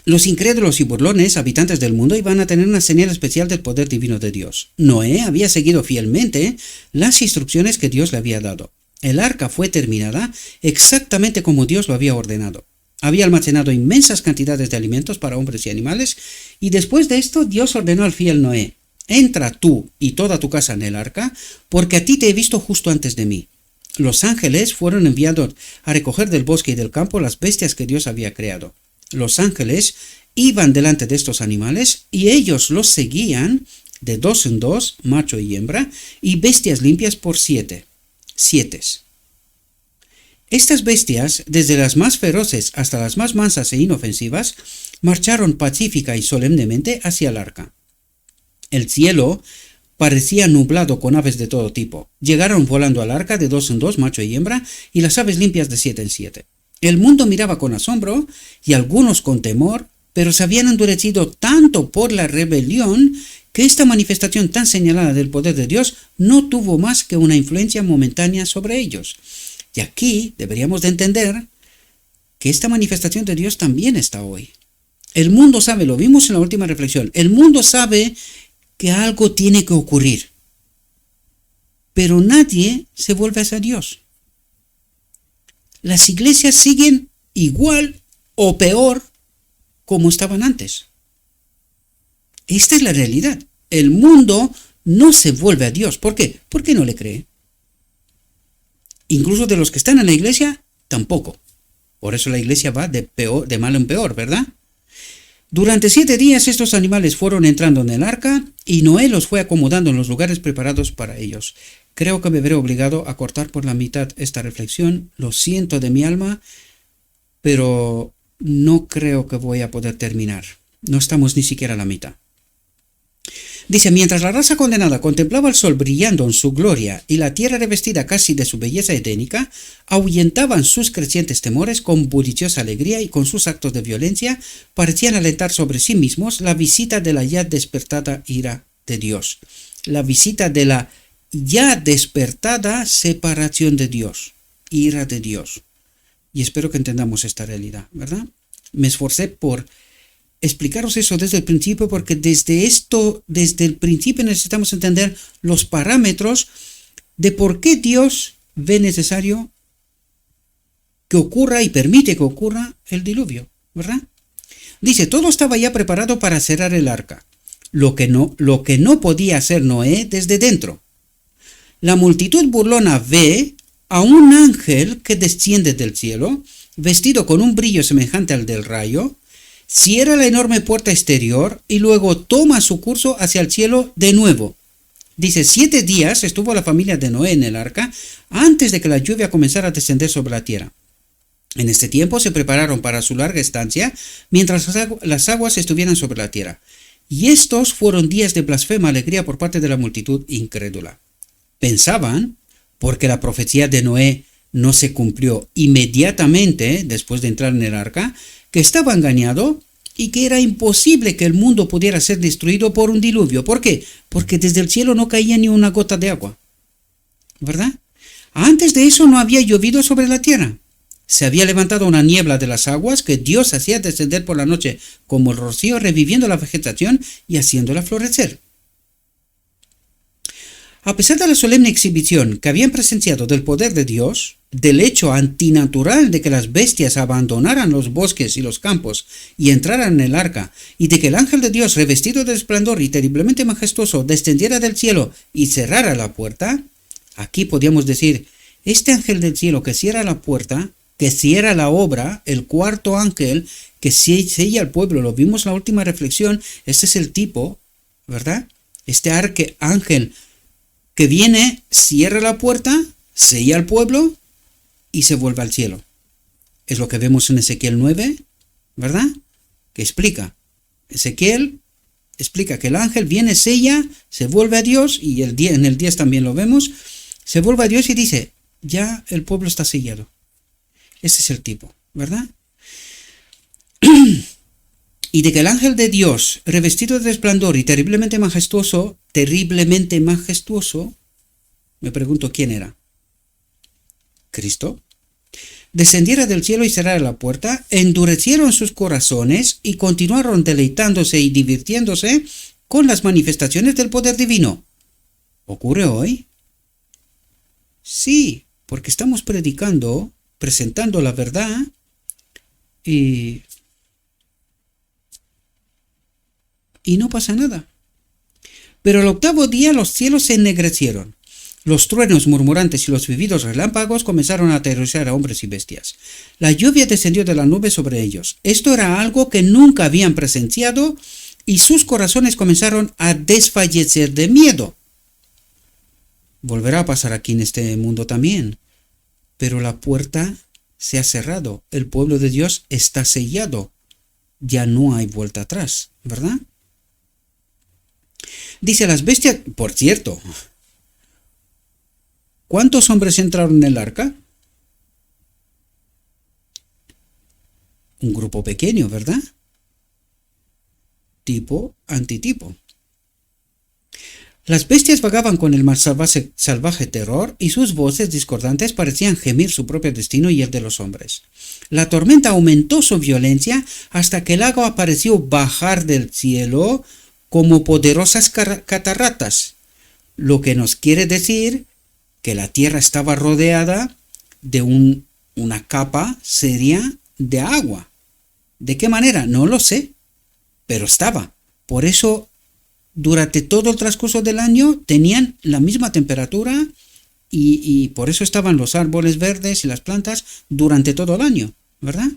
Los incrédulos y burlones, habitantes del mundo, iban a tener una señal especial del poder divino de Dios. Noé había seguido fielmente las instrucciones que Dios le había dado. El arca fue terminada exactamente como Dios lo había ordenado. Había almacenado inmensas cantidades de alimentos para hombres y animales, y después de esto Dios ordenó al fiel Noé, entra tú y toda tu casa en el arca, porque a ti te he visto justo antes de mí. Los ángeles fueron enviados a recoger del bosque y del campo las bestias que Dios había creado. Los ángeles iban delante de estos animales y ellos los seguían de 2 en 2, macho y hembra, y bestias limpias por 7. Estas bestias, desde las más feroces hasta las más mansas e inofensivas, marcharon pacífica y solemnemente hacia el arca. El cielo parecía nublado con aves de todo tipo. Llegaron volando al arca de 2 en 2, macho y hembra, y las aves limpias de 7 en 7. El mundo miraba con asombro y algunos con temor, pero se habían endurecido tanto por la rebelión que esta manifestación tan señalada del poder de Dios no tuvo más que una influencia momentánea sobre ellos. Y aquí deberíamos de entender que esta manifestación de Dios también está hoy. El mundo sabe, lo vimos en la última reflexión, el mundo sabe que algo tiene que ocurrir, pero nadie se vuelve hacia Dios. Las iglesias siguen igual o peor como estaban antes. Esta es la realidad. El mundo no se vuelve a Dios. ¿Por qué? Porque no le cree. Incluso de los que están en la iglesia, tampoco. Por eso la iglesia va de mal en peor, ¿verdad? Durante 7 días estos animales fueron entrando en el arca y Noé los fue acomodando en los lugares preparados para ellos. Creo que me veré obligado a cortar por la mitad esta reflexión. Lo siento de mi alma, pero no creo que voy a poder terminar. No estamos ni siquiera a la mitad. Dice, mientras la raza condenada contemplaba el sol brillando en su gloria y la tierra revestida casi de su belleza edénica, ahuyentaban sus crecientes temores con bulliciosa alegría y con sus actos de violencia parecían alentar sobre sí mismos la visita de la ya despertada ira de Dios. La visita de la ya despertada separación de Dios, ira de Dios. Y espero que entendamos esta realidad, ¿verdad? Me esforcé por explicaros eso desde el principio, porque desde el principio necesitamos entender los parámetros de por qué Dios ve necesario que ocurra y permite que ocurra el diluvio, ¿verdad? Dice, todo estaba ya preparado para cerrar el arca, lo que no podía hacer Noé desde dentro. La multitud burlona ve a un ángel que desciende del cielo, vestido con un brillo semejante al del rayo, cierra la enorme puerta exterior y luego toma su curso hacia el cielo de nuevo. Dice, 7 días estuvo la familia de Noé en el arca antes de que la lluvia comenzara a descender sobre la tierra. En este tiempo se prepararon para su larga estancia mientras las aguas estuvieran sobre la tierra. Y estos fueron días de blasfema alegría por parte de la multitud incrédula. Pensaban, porque la profecía de Noé no se cumplió inmediatamente después de entrar en el arca, que estaba engañado y que era imposible que el mundo pudiera ser destruido por un diluvio. ¿Por qué? Porque desde el cielo no caía ni una gota de agua, ¿verdad? Antes de eso no había llovido sobre la tierra. Se había levantado una niebla de las aguas que Dios hacía descender por la noche como el rocío, reviviendo la vegetación y haciéndola florecer. A pesar de la solemne exhibición que habían presenciado del poder de Dios, del hecho antinatural de que las bestias abandonaran los bosques y los campos y entraran en el arca, y de que el ángel de Dios, revestido de esplendor y terriblemente majestuoso, descendiera del cielo y cerrara la puerta, aquí podríamos decir, este ángel del cielo que cierra la puerta, que cierra la obra, el cuarto ángel que sella al pueblo, lo vimos en la última reflexión, este es el tipo, ¿verdad? Este ángel que viene, cierra la puerta, sella al pueblo y se vuelve al cielo. Es lo que vemos en Ezequiel 9, ¿verdad? Que explica. Ezequiel explica que el ángel viene, sella, se vuelve a Dios, y en el 10 también lo vemos, se vuelve a Dios y dice, ya el pueblo está sellado. Ese es el tipo, ¿verdad? Y de que el ángel de Dios, revestido de resplandor y terriblemente majestuoso, me pregunto quién era. ¿Cristo? Descendiera del cielo y cerrara la puerta, endurecieron sus corazones y continuaron deleitándose y divirtiéndose con las manifestaciones del poder divino. ¿Ocurre hoy? Sí, porque estamos predicando, presentando la verdad y no pasa nada. Pero al 8º día los cielos se ennegrecieron. Los truenos murmurantes y los vividos relámpagos comenzaron a aterrorizar a hombres y bestias. La lluvia descendió de la nube sobre ellos. Esto era algo que nunca habían presenciado y sus corazones comenzaron a desfallecer de miedo. Volverá a pasar aquí en este mundo también, pero la puerta se ha cerrado, el pueblo de Dios está sellado, ya no hay vuelta atrás, ¿verdad? Dice las bestias, por cierto, ¿cuántos hombres entraron en el arca? Un grupo pequeño, ¿verdad? Tipo, antitipo. Las bestias vagaban con el más salvaje terror y sus voces discordantes parecían gemir su propio destino y el de los hombres. La tormenta aumentó su violencia hasta que el agua pareció bajar del cielo como poderosas cataratas, lo que nos quiere decir que la tierra estaba rodeada de una capa seria de agua. ¿De qué manera? No lo sé, pero estaba. Por eso, durante todo el transcurso del año tenían la misma temperatura y por eso estaban los árboles verdes y las plantas durante todo el año, ¿verdad?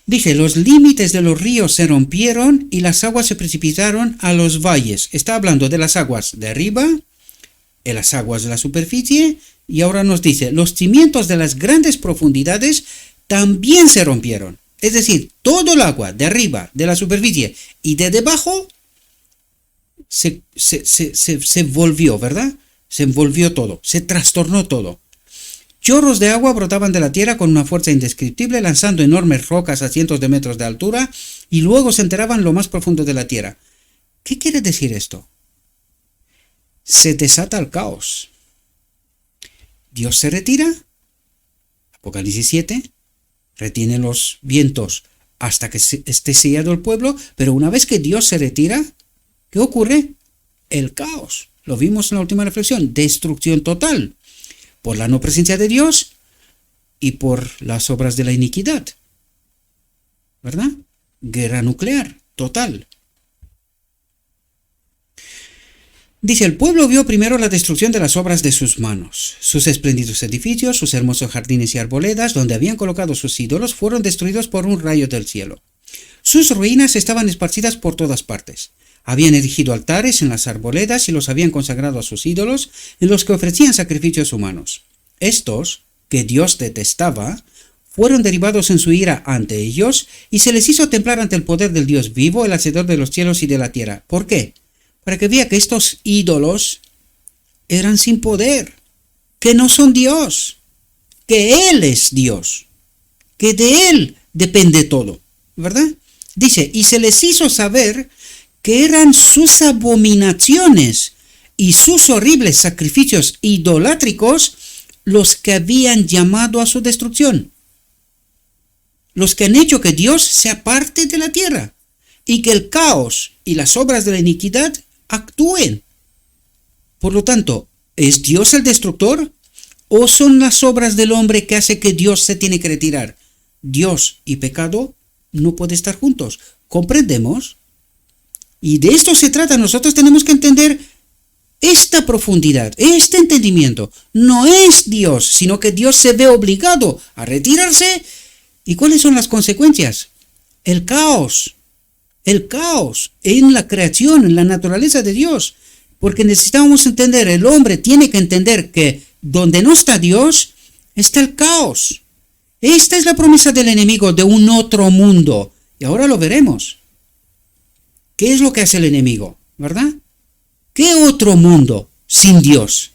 Dice, los límites de los ríos se rompieron y las aguas se precipitaron a los valles. Está hablando de las aguas de arriba, de las aguas de la superficie, y ahora nos dice, los cimientos de las grandes profundidades también se rompieron. Es decir, todo el agua de arriba, de la superficie y de debajo se volvió, ¿verdad? Se envolvió todo, se trastornó todo. Chorros de agua brotaban de la tierra con una fuerza indescriptible, lanzando enormes rocas a cientos de metros de altura, y luego se enterraban lo más profundo de la tierra. ¿Qué quiere decir esto? Se desata el caos. Dios se retira, Apocalipsis 7, retiene los vientos hasta que esté sellado el pueblo, pero una vez que Dios se retira, ¿qué ocurre? El caos. Lo vimos en la última reflexión, destrucción total, por la no presencia de Dios y por las obras de la iniquidad, ¿verdad? Guerra nuclear, total. Dice, el pueblo vio primero la destrucción de las obras de sus manos. Sus espléndidos edificios, sus hermosos jardines y arboledas, donde habían colocado sus ídolos, fueron destruidos por un rayo del cielo. Sus ruinas estaban esparcidas por todas partes. Habían erigido altares en las arboledas y los habían consagrado a sus ídolos, en los que ofrecían sacrificios humanos. Estos, que Dios detestaba, fueron derivados en su ira ante ellos, y se les hizo templar ante el poder del Dios vivo, el hacedor de los cielos y de la tierra. ¿Por qué? Para que vea que estos ídolos eran sin poder, que no son Dios, que Él es Dios, que de Él depende todo, ¿verdad? Dice, y se les hizo saber que eran sus abominaciones y sus horribles sacrificios idolátricos los que habían llamado a su destrucción, los que han hecho que Dios sea parte de la tierra y que el caos y las obras de la iniquidad actúen. Por lo tanto, ¿es Dios el destructor o son las obras del hombre que hace que Dios se tiene que retirar? Dios y pecado no pueden estar juntos. ¿Comprendemos? Y de esto se trata. Nosotros tenemos que entender esta profundidad, este entendimiento. No es Dios, sino que Dios se ve obligado a retirarse. ¿Y cuáles son las consecuencias? El caos en la creación, en la naturaleza de Dios. Porque necesitamos entender, el hombre tiene que entender que donde no está Dios, está el caos. Esta es la promesa del enemigo de un otro mundo. Y ahora lo veremos. ¿Qué es lo que hace el enemigo? ¿Verdad? ¿Qué otro mundo sin Dios?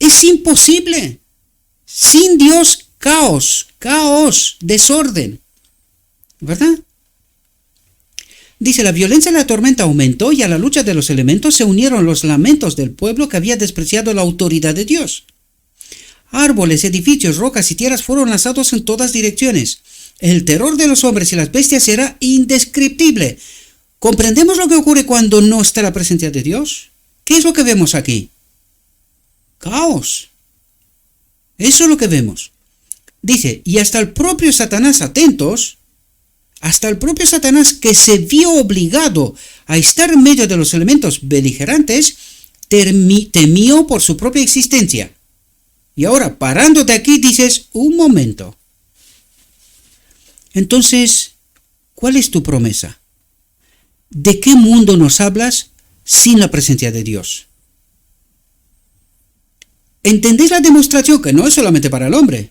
Es imposible. Sin Dios, caos, desorden. ¿Verdad? Dice, la violencia de la tormenta aumentó y a la lucha de los elementos se unieron los lamentos del pueblo que había despreciado la autoridad de Dios. Árboles, edificios, rocas y tierras fueron lanzados en todas direcciones. El terror de los hombres y las bestias era indescriptible. ¿Comprendemos lo que ocurre cuando no está la presencia de Dios? ¿Qué es lo que vemos aquí? Caos. Eso es lo que vemos. Dice, y hasta el propio Satanás, atentos, hasta el propio Satanás, que se vio obligado a estar en medio de los elementos beligerantes, temió por su propia existencia. Y ahora, parándote aquí, dices, un momento. Entonces, ¿cuál es tu promesa? ¿de qué mundo nos hablas sin la presencia de Dios? ¿Entendéis la demostración que no es solamente para el hombre?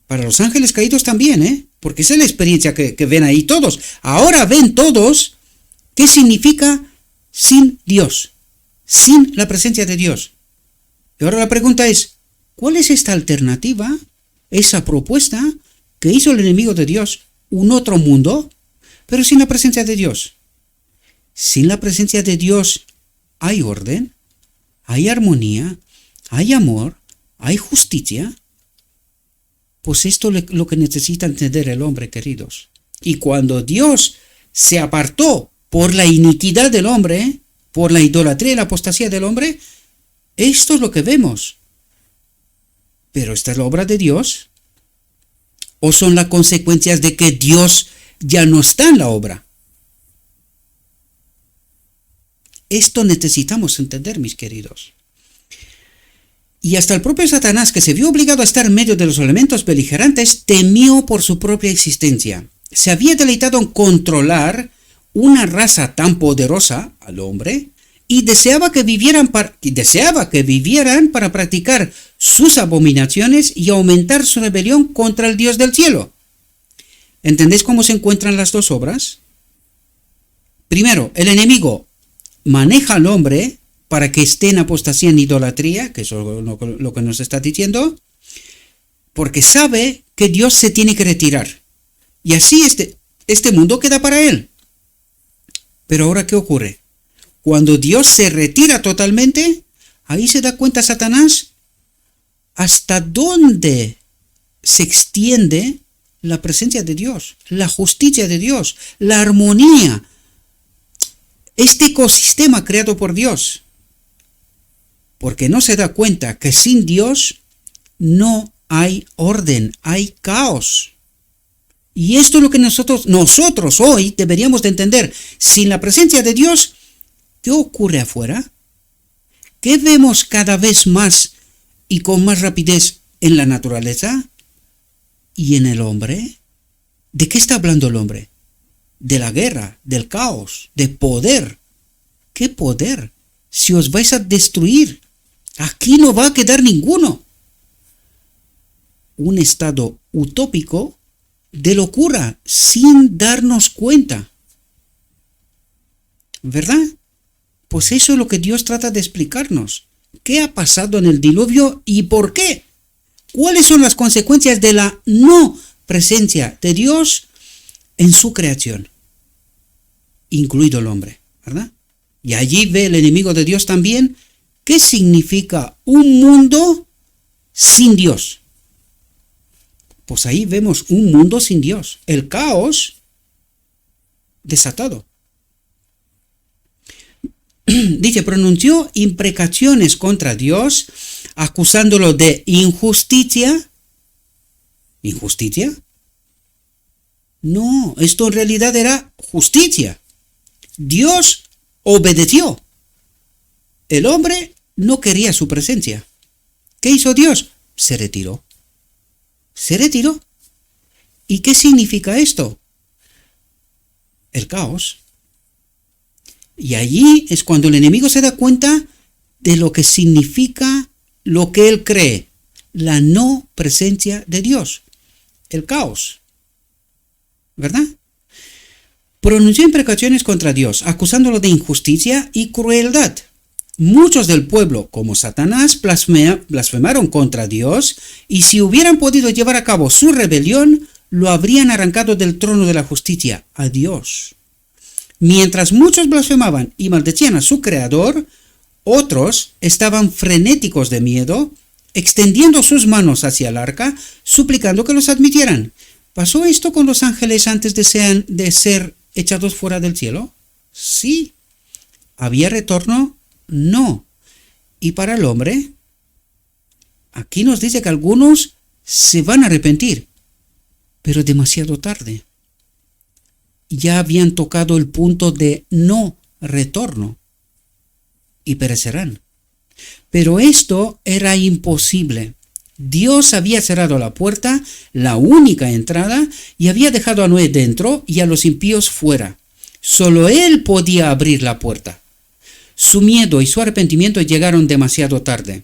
Para los ángeles caídos también, porque esa es la experiencia que ven ahí todos. Ahora ven todos qué significa sin Dios, sin la presencia de Dios. Y ahora la pregunta es, ¿cuál es esta alternativa, esa propuesta que hizo el enemigo de Dios? Un otro mundo, pero sin la presencia de Dios. Sin la presencia de Dios hay orden, hay armonía, hay amor, hay justicia. Pues esto es lo que necesita entender el hombre, queridos. Y cuando Dios se apartó por la iniquidad del hombre, por la idolatría y la apostasía del hombre, esto es lo que vemos. ¿Pero esta es la obra de Dios? ¿O son las consecuencias de que Dios ya no está en la obra? Esto necesitamos entender, mis queridos. Y hasta el propio Satanás, que se vio obligado a estar en medio de los elementos beligerantes, temió por su propia existencia. Se había deleitado en controlar una raza tan poderosa, al hombre, y deseaba que vivieran para practicar sus abominaciones y aumentar su rebelión contra el Dios del cielo. ¿Entendéis cómo se encuentran las dos obras? Primero, el enemigo maneja al hombre para que esté en apostasía, en idolatría, que eso es lo que nos está diciendo, porque sabe que Dios se tiene que retirar. Y así este mundo queda para él. Pero ahora, ¿qué ocurre? Cuando Dios se retira totalmente, ahí se da cuenta Satanás hasta dónde se extiende la presencia de Dios, la justicia de Dios, la armonía, este ecosistema creado por Dios. Porque no se da cuenta que sin Dios no hay orden, hay caos. Y esto es lo que nosotros hoy deberíamos de entender. Sin la presencia de Dios, ¿qué ocurre afuera? ¿Qué vemos cada vez más y con más rapidez en la naturaleza y en el hombre? ¿De qué está hablando el hombre? De la guerra, del caos, de poder. ¿Qué poder? Si os vais a destruir, aquí no va a quedar ninguno. Un estado utópico de locura, sin darnos cuenta. ¿Verdad? Pues eso es lo que Dios trata de explicarnos. ¿Qué ha pasado en el diluvio y por qué? ¿Cuáles son las consecuencias de la no presencia de Dios en su creación? Incluido el hombre, ¿verdad? Y allí ve el enemigo de Dios también qué significa un mundo sin Dios. Pues ahí vemos un mundo sin Dios, el caos desatado. Dice, pronunció imprecaciones contra Dios, acusándolo de injusticia. ¿Injusticia? No, esto en realidad era justicia. Dios obedeció. El hombre no quería su presencia. ¿Qué hizo Dios? Se retiró. Se retiró. ¿Y qué significa esto? El caos. Y allí es cuando el enemigo se da cuenta de lo que significa lo que él cree, la no presencia de Dios, el caos. ¿Verdad? Pronunció imprecaciones contra Dios, acusándolo de injusticia y crueldad. Muchos del pueblo, como Satanás, blasfemaron contra Dios, y si hubieran podido llevar a cabo su rebelión, lo habrían arrancado del trono de la justicia, a Dios. Mientras muchos blasfemaban y maldecían a su Creador, otros estaban frenéticos de miedo, extendiendo sus manos hacia el arca, suplicando que los admitieran. ¿Pasó esto con los ángeles antes de ser echados fuera del cielo? Sí. ¿Había retorno? No. ¿Y para el hombre? Aquí nos dice que algunos se van a arrepentir, pero demasiado tarde. Ya habían tocado el punto de no retorno y perecerán. Pero esto era imposible. Dios había cerrado la puerta, la única entrada, y había dejado a Noé dentro y a los impíos fuera. Solo Él podía abrir la puerta. Su miedo y su arrepentimiento llegaron demasiado tarde.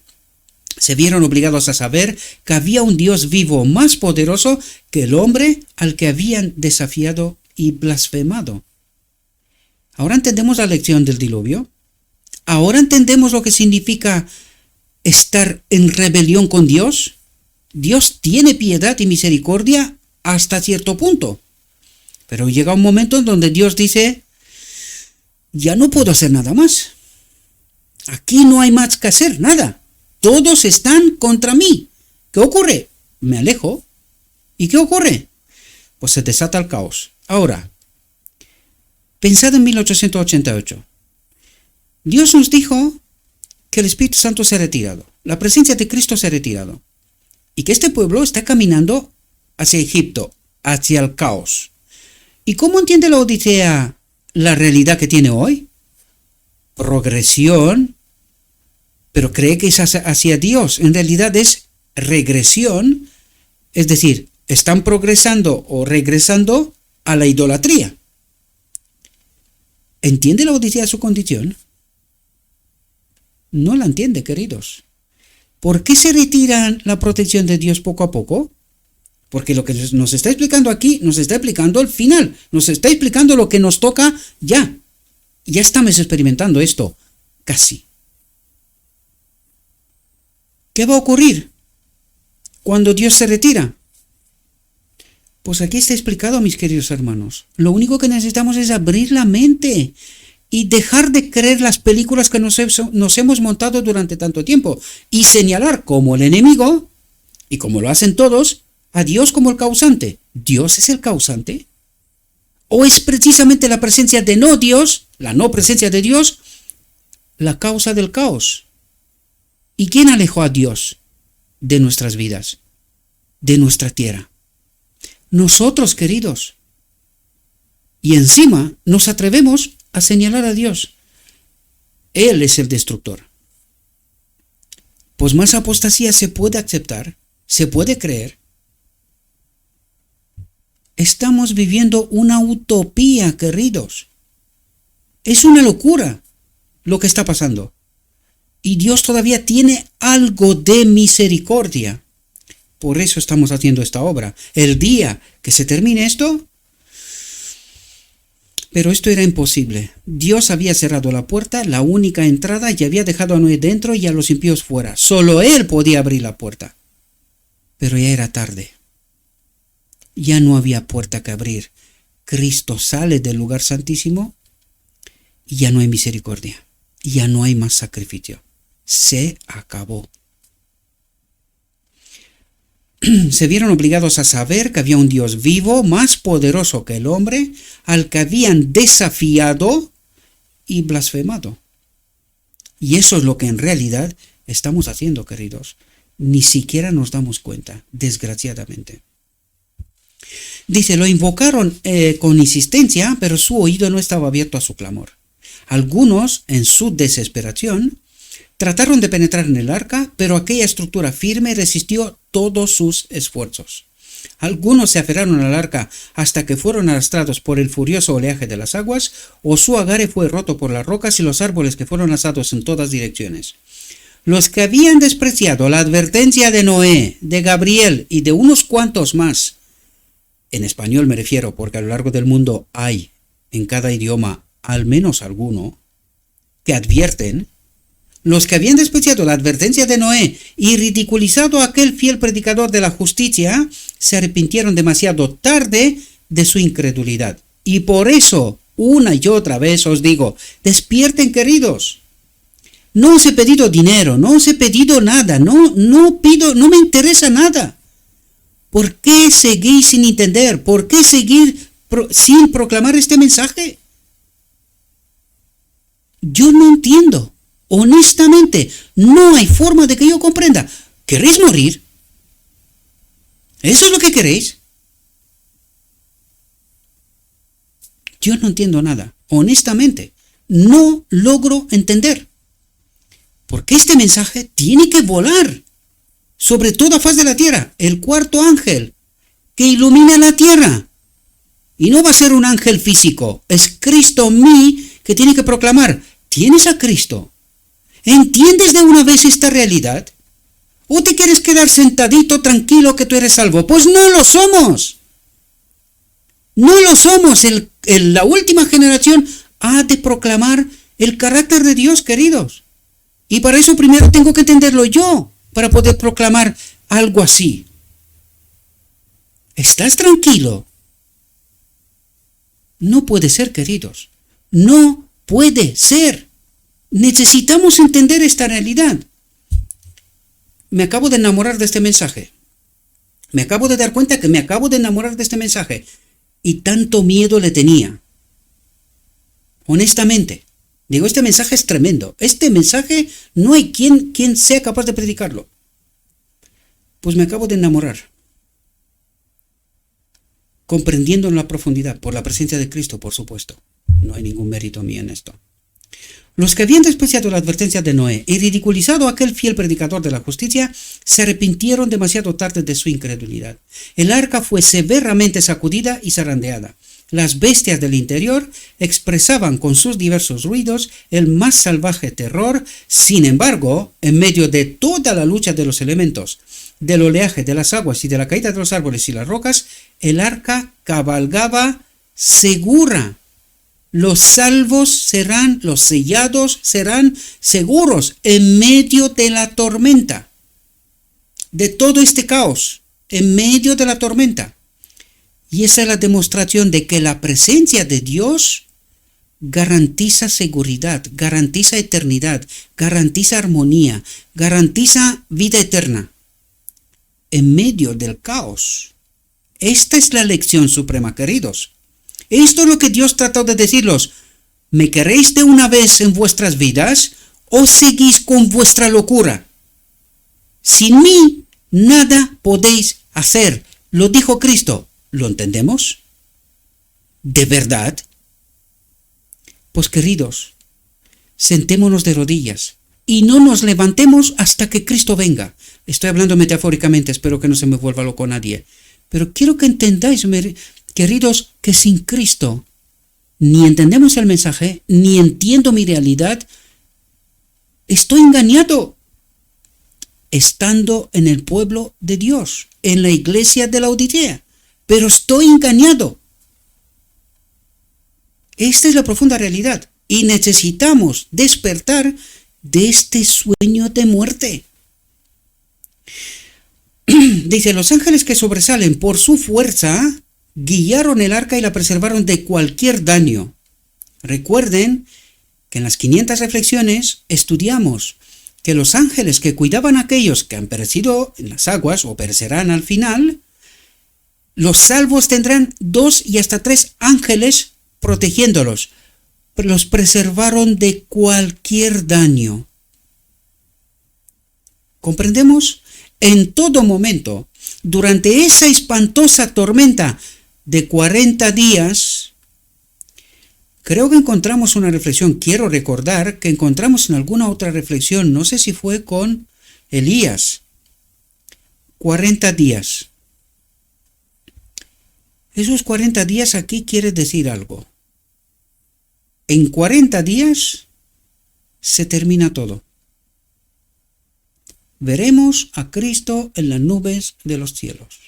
Se vieron obligados a saber que había un Dios vivo más poderoso que el hombre al que habían desafiado y blasfemado. ¿Ahora entendemos la lección del diluvio? ¿Ahora entendemos lo que significa estar en rebelión con Dios? Dios tiene piedad y misericordia hasta cierto punto. Pero llega un momento en donde Dios dice, ya no puedo hacer nada más. Aquí no hay más que hacer, nada. Todos están contra mí. ¿Qué ocurre? Me alejo. ¿Y qué ocurre? Pues se desata el caos. Ahora, pensad en 1888. Dios nos dijo que el Espíritu Santo se ha retirado. La presencia de Cristo se ha retirado. Y que este pueblo está caminando hacia Egipto, hacia el caos. ¿Y cómo entiende la Odisea la realidad que tiene hoy? Progresión, pero cree que es hacia Dios. En realidad es regresión, es decir, están progresando o regresando a la idolatría. ¿Entiende la Odisea su condición? No la entiende, queridos. ¿Por qué se retira la protección de Dios poco a poco? Porque lo que nos está explicando aquí, nos está explicando el final, nos está explicando lo que nos toca ya. Ya estamos experimentando esto, casi. ¿Qué va a ocurrir cuando Dios se retira? Pues aquí está explicado, mis queridos hermanos. Lo único que necesitamos es abrir la mente y dejar de creer las películas que nos hemos montado durante tanto tiempo y señalar como el enemigo, y como lo hacen todos, a Dios como el causante. ¿Dios es el causante? ¿O es precisamente la presencia de no Dios, la no presencia de Dios, la causa del caos? ¿Y quién alejó a Dios de nuestras vidas, de nuestra tierra? Nosotros, queridos. Y encima nos atrevemos a señalar a Dios. Él es el destructor. Pues más apostasía se puede aceptar, se puede creer. Estamos viviendo una utopía, queridos. Es una locura lo que está pasando. Y Dios todavía tiene algo de misericordia. Por eso estamos haciendo esta obra. El día que se termine esto, pero esto era imposible. Dios había cerrado la puerta, la única entrada, y había dejado a Noé dentro y a los impíos fuera. Solo él podía abrir la puerta. Pero ya era tarde. Ya no había puerta que abrir. Cristo sale del lugar santísimo y ya no hay misericordia. Ya no hay más sacrificio. Se acabó. Se vieron obligados a saber que había un Dios vivo, más poderoso que el hombre, al que habían desafiado y blasfemado. Y eso es lo que en realidad estamos haciendo, queridos. Ni siquiera nos damos cuenta, desgraciadamente. Dice, lo invocaron con insistencia, pero su oído no estaba abierto a su clamor. Algunos, en su desesperación, trataron de penetrar en el arca, pero aquella estructura firme resistió todos sus esfuerzos. Algunos se aferraron al arca hasta que fueron arrastrados por el furioso oleaje de las aguas, o su agarre fue roto por las rocas y los árboles que fueron asados en todas direcciones. Los que habían despreciado la advertencia de Noé, de Gabriel y de unos cuantos más, en español me refiero porque a lo largo del mundo hay en cada idioma al menos alguno, que advierten, los que habían despreciado la advertencia de Noé y ridiculizado a aquel fiel predicador de la justicia, se arrepintieron demasiado tarde de su incredulidad. Y por eso, una y otra vez os digo, despierten, queridos. No os he pedido dinero, no os he pedido nada, no me interesa nada. ¿Por qué seguís sin entender? ¿Por qué seguir sin proclamar este mensaje? Yo no entiendo. Honestamente, no hay forma de que yo comprenda. ¿Queréis morir? ¿Eso es lo que queréis? Yo no entiendo nada. Honestamente, no logro entender. Porque este mensaje tiene que volar sobre toda faz de la tierra. El cuarto ángel que ilumina la tierra. Y no va a ser un ángel físico, es Cristo en mí que tiene que proclamar, ¿tienes a Cristo? ¿Entiendes de una vez esta realidad? ¿O te quieres quedar sentadito tranquilo que tú eres salvo? Pues no lo somos. No lo somos. La última generación ha de proclamar el carácter de Dios, queridos. Y para eso primero tengo que entenderlo yo, para poder proclamar algo así. ¿Estás tranquilo? No puede ser, queridos. No puede ser. Necesitamos entender esta realidad. Me acabo de enamorar de este mensaje. Me acabo de dar cuenta que me acabo de enamorar de este mensaje. Y tanto miedo le tenía. Honestamente. Digo, este mensaje es tremendo. Este mensaje no hay quien sea capaz de predicarlo. Pues me acabo de enamorar. Comprendiendo en la profundidad, por la presencia de Cristo, por supuesto. No hay ningún mérito mío en esto. Los que habían despreciado la advertencia de Noé y ridiculizado a aquel fiel predicador de la justicia, se arrepintieron demasiado tarde de su incredulidad. El arca fue severamente sacudida y zarandeada. Las bestias del interior expresaban con sus diversos ruidos el más salvaje terror. Sin embargo, en medio de toda la lucha de los elementos, del oleaje, de las aguas y de la caída de los árboles y las rocas, el arca cabalgaba segura. Los sellados serán seguros en medio de la tormenta, de todo este caos, en medio de la tormenta. Y esa es la demostración de que la presencia de Dios garantiza seguridad, garantiza eternidad, garantiza armonía, garantiza vida eterna. En medio del caos. Esta es la lección suprema, queridos. Esto es lo que Dios trató de decirlos. ¿Me queréis de una vez en vuestras vidas o seguís con vuestra locura? Sin mí nada podéis hacer. Lo dijo Cristo. ¿Lo entendemos? ¿De verdad? Pues queridos, sentémonos de rodillas y no nos levantemos hasta que Cristo venga. Estoy hablando metafóricamente, espero que no se me vuelva loco nadie. Pero quiero que entendáis, queridos, que sin Cristo ni entendemos el mensaje, ni entiendo mi realidad. Estoy engañado. Estando en el pueblo de Dios, en la iglesia de Laodicea, pero estoy engañado. Esta es la profunda realidad y necesitamos despertar de este sueño de muerte. Dice, los ángeles que sobresalen por su fuerza guiaron el arca y la preservaron de cualquier daño. Recuerden que en las 500 reflexiones estudiamos que los ángeles que cuidaban a aquellos que han perecido en las aguas o perecerán al final, los salvos tendrán 2 y hasta 3 ángeles protegiéndolos. Los preservaron de cualquier daño. ¿Comprendemos? En todo momento, durante esa espantosa tormenta de 40 días, creo que encontramos una reflexión. Quiero recordar que encontramos en alguna otra reflexión, no sé si fue con Elías, 40 días. Esos 40 días aquí quiere decir algo. En 40 días se termina todo. Veremos a Cristo en las nubes de los cielos.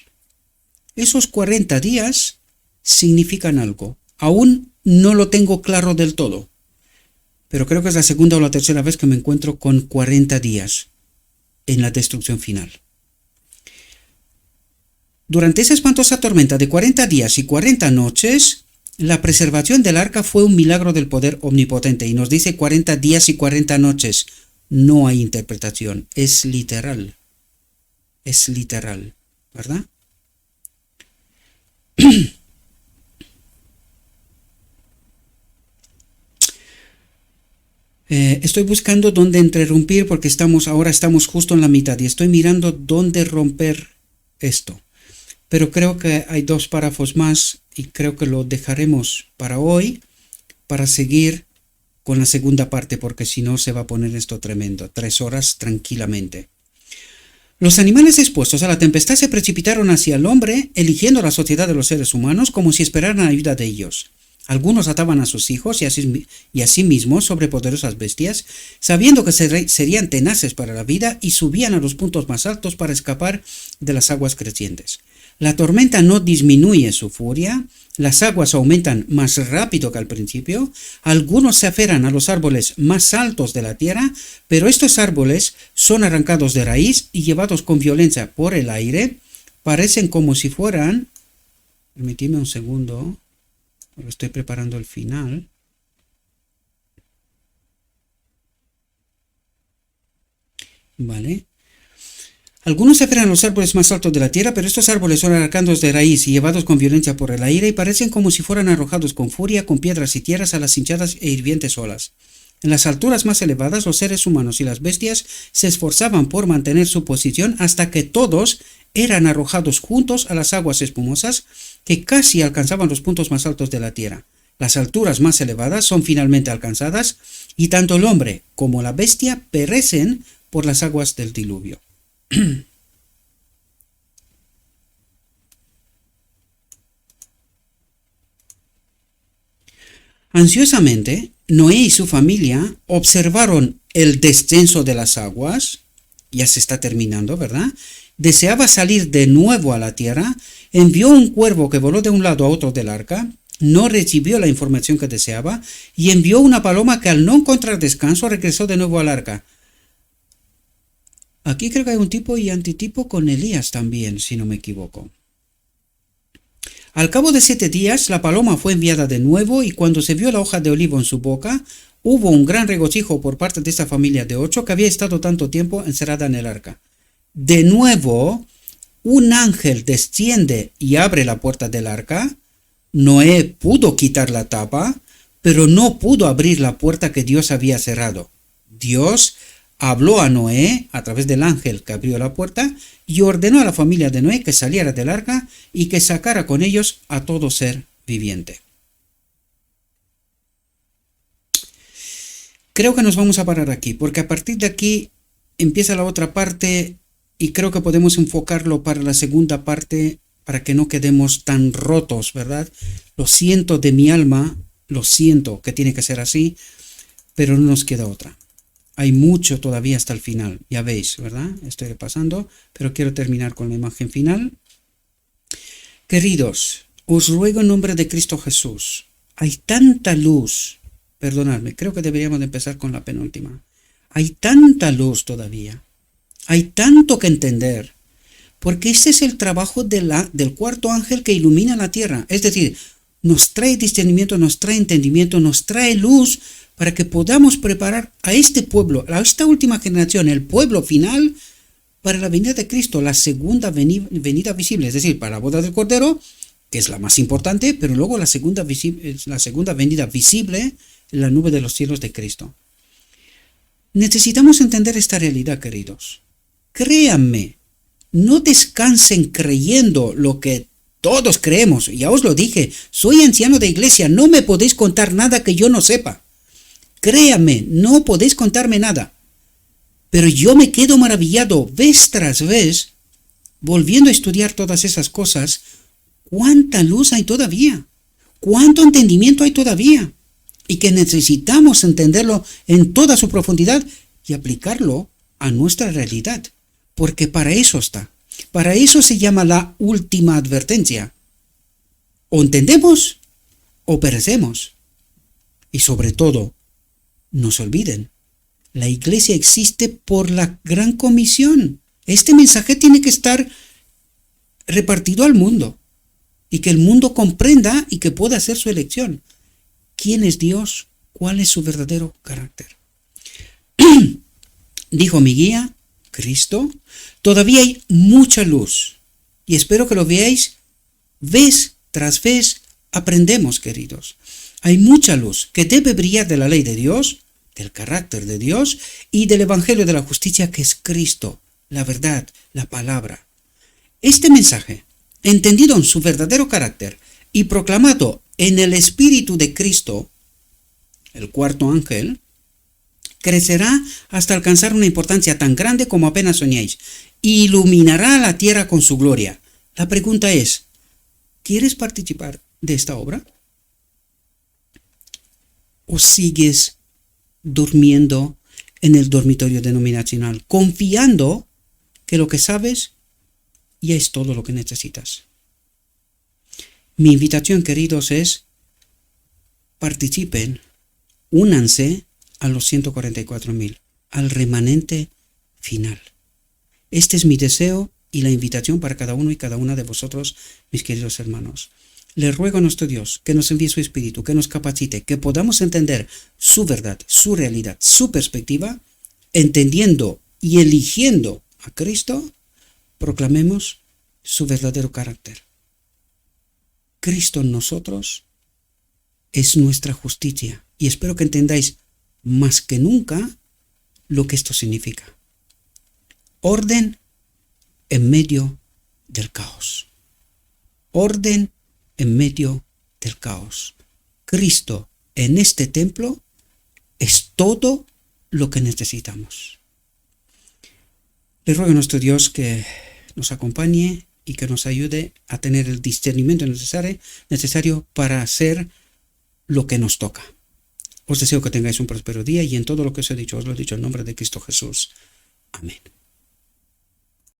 Esos 40 días significan algo. Aún no lo tengo claro del todo, pero creo que es la segunda o la tercera vez que me encuentro con 40 días en la destrucción final. Durante esa espantosa tormenta de 40 días y 40 noches, la preservación del arca fue un milagro del poder omnipotente, y nos dice 40 días y 40 noches. No hay interpretación, es literal. Es literal, ¿verdad? Estoy buscando dónde interrumpir porque ahora estamos justo en la mitad y estoy mirando dónde romper esto. Pero creo que hay 2 párrafos más y creo que lo dejaremos para hoy para seguir con la segunda parte, porque si no se va a poner esto tremendo. 3 horas tranquilamente. Los animales expuestos a la tempestad se precipitaron hacia el hombre, eligiendo la sociedad de los seres humanos como si esperaran ayuda de ellos. Algunos ataban a sus hijos y a sí mismos sobre poderosas bestias, sabiendo que serían tenaces para la vida, y subían a los puntos más altos para escapar de las aguas crecientes. La tormenta no disminuye su furia, las aguas aumentan más rápido que al principio, algunos se aferran a los árboles más altos de la tierra, pero estos árboles son arrancados de raíz y llevados con violencia por el aire, parecen como si fueran... Permitidme un segundo, porque estoy preparando el final. Vale. Algunos se aferran a los árboles más altos de la tierra, pero estos árboles son arrancados de raíz y llevados con violencia por el aire y parecen como si fueran arrojados con furia, con piedras y tierras a las hinchadas e hirvientes olas. En las alturas más elevadas, los seres humanos y las bestias se esforzaban por mantener su posición hasta que todos eran arrojados juntos a las aguas espumosas que casi alcanzaban los puntos más altos de la tierra. Las alturas más elevadas son finalmente alcanzadas y tanto el hombre como la bestia perecen por las aguas del diluvio. Ansiosamente, Noé y su familia observaron el descenso de las aguas, ya se está terminando, ¿verdad? Deseaba salir de nuevo a la tierra, envió un cuervo que voló de un lado a otro del arca, no recibió la información que deseaba, y envió una paloma que al no encontrar descanso regresó de nuevo al arca. Aquí creo que hay un tipo y antitipo con Elías también, si no me equivoco. Al cabo de 7 días, la paloma fue enviada de nuevo y cuando se vio la hoja de olivo en su boca, hubo un gran regocijo por parte de esta familia de 8 que había estado tanto tiempo encerrada en el arca. De nuevo, un ángel desciende y abre la puerta del arca. Noé pudo quitar la tapa, pero no pudo abrir la puerta que Dios había cerrado. Dios habló a Noé a través del ángel que abrió la puerta y ordenó a la familia de Noé que saliera del arca y que sacara con ellos a todo ser viviente. Creo que nos vamos a parar aquí, porque a partir de aquí empieza la otra parte y creo que podemos enfocarlo para la segunda parte para que no quedemos tan rotos, ¿verdad? Lo siento de mi alma, lo siento que tiene que ser así, pero no nos queda otra. Hay mucho todavía hasta el final, ya veis, ¿verdad? Estoy repasando, pero quiero terminar con la imagen final. Queridos, os ruego en nombre de Cristo Jesús, hay tanta luz, perdonadme, creo que deberíamos de empezar con la penúltima. Hay tanta luz todavía, hay tanto que entender, porque ese es el trabajo del cuarto ángel que ilumina la tierra, es decir, nos trae discernimiento, nos trae entendimiento, nos trae luz, para que podamos preparar a este pueblo, a esta última generación, el pueblo final, para la venida de Cristo, la segunda venida visible, es decir, para la boda del Cordero, que es la más importante, pero luego la segunda venida visible en la nube de los cielos de Cristo. Necesitamos entender esta realidad, queridos. Créanme, no descansen creyendo lo que todos creemos. Ya os lo dije, soy anciano de iglesia, no me podéis contar nada que yo no sepa. Créanme, no podéis contarme nada. Pero yo me quedo maravillado vez tras vez, volviendo a estudiar todas esas cosas, cuánta luz hay todavía, cuánto entendimiento hay todavía, y que necesitamos entenderlo en toda su profundidad y aplicarlo a nuestra realidad, porque para eso está. Para eso se llama la última advertencia. O entendemos o perecemos. Y sobre todo, no se olviden, la iglesia existe por la gran comisión. Este mensaje tiene que estar repartido al mundo y que el mundo comprenda y que pueda hacer su elección. ¿Quién es Dios? ¿Cuál es su verdadero carácter? Dijo mi guía, Cristo, todavía hay mucha luz y espero que lo veáis vez tras vez. Aprendemos, queridos. Hay mucha luz que debe brillar de la ley de Dios, del carácter de Dios y del evangelio de la justicia que es Cristo, la verdad, la palabra. Este mensaje, entendido en su verdadero carácter y proclamado en el Espíritu de Cristo, el cuarto ángel, crecerá hasta alcanzar una importancia tan grande como apenas soñáis. iluminará la tierra con su gloria. La pregunta es, ¿quieres participar de esta obra? ¿O sigues durmiendo en el dormitorio denominacional, confiando que lo que sabes ya es todo lo que necesitas? Mi invitación, queridos, es participen, únanse a los 144,000, al remanente final. Este es mi deseo y la invitación para cada uno y cada una de vosotros, mis queridos hermanos. Le ruego a nuestro Dios que nos envíe su Espíritu, que nos capacite, que podamos entender su verdad, su realidad, su perspectiva, entendiendo y eligiendo a Cristo, proclamemos su verdadero carácter. Cristo en nosotros es nuestra justicia, y espero que entendáis más que nunca lo que esto significa. Orden en medio del caos. Orden en medio del caos. Cristo en este templo es todo lo que necesitamos. Le ruego a nuestro Dios que nos acompañe y que nos ayude a tener el discernimiento necesario para hacer lo que nos toca. Os deseo que tengáis un próspero día y en todo lo que os he dicho, os lo he dicho en nombre de Cristo Jesús. Amén.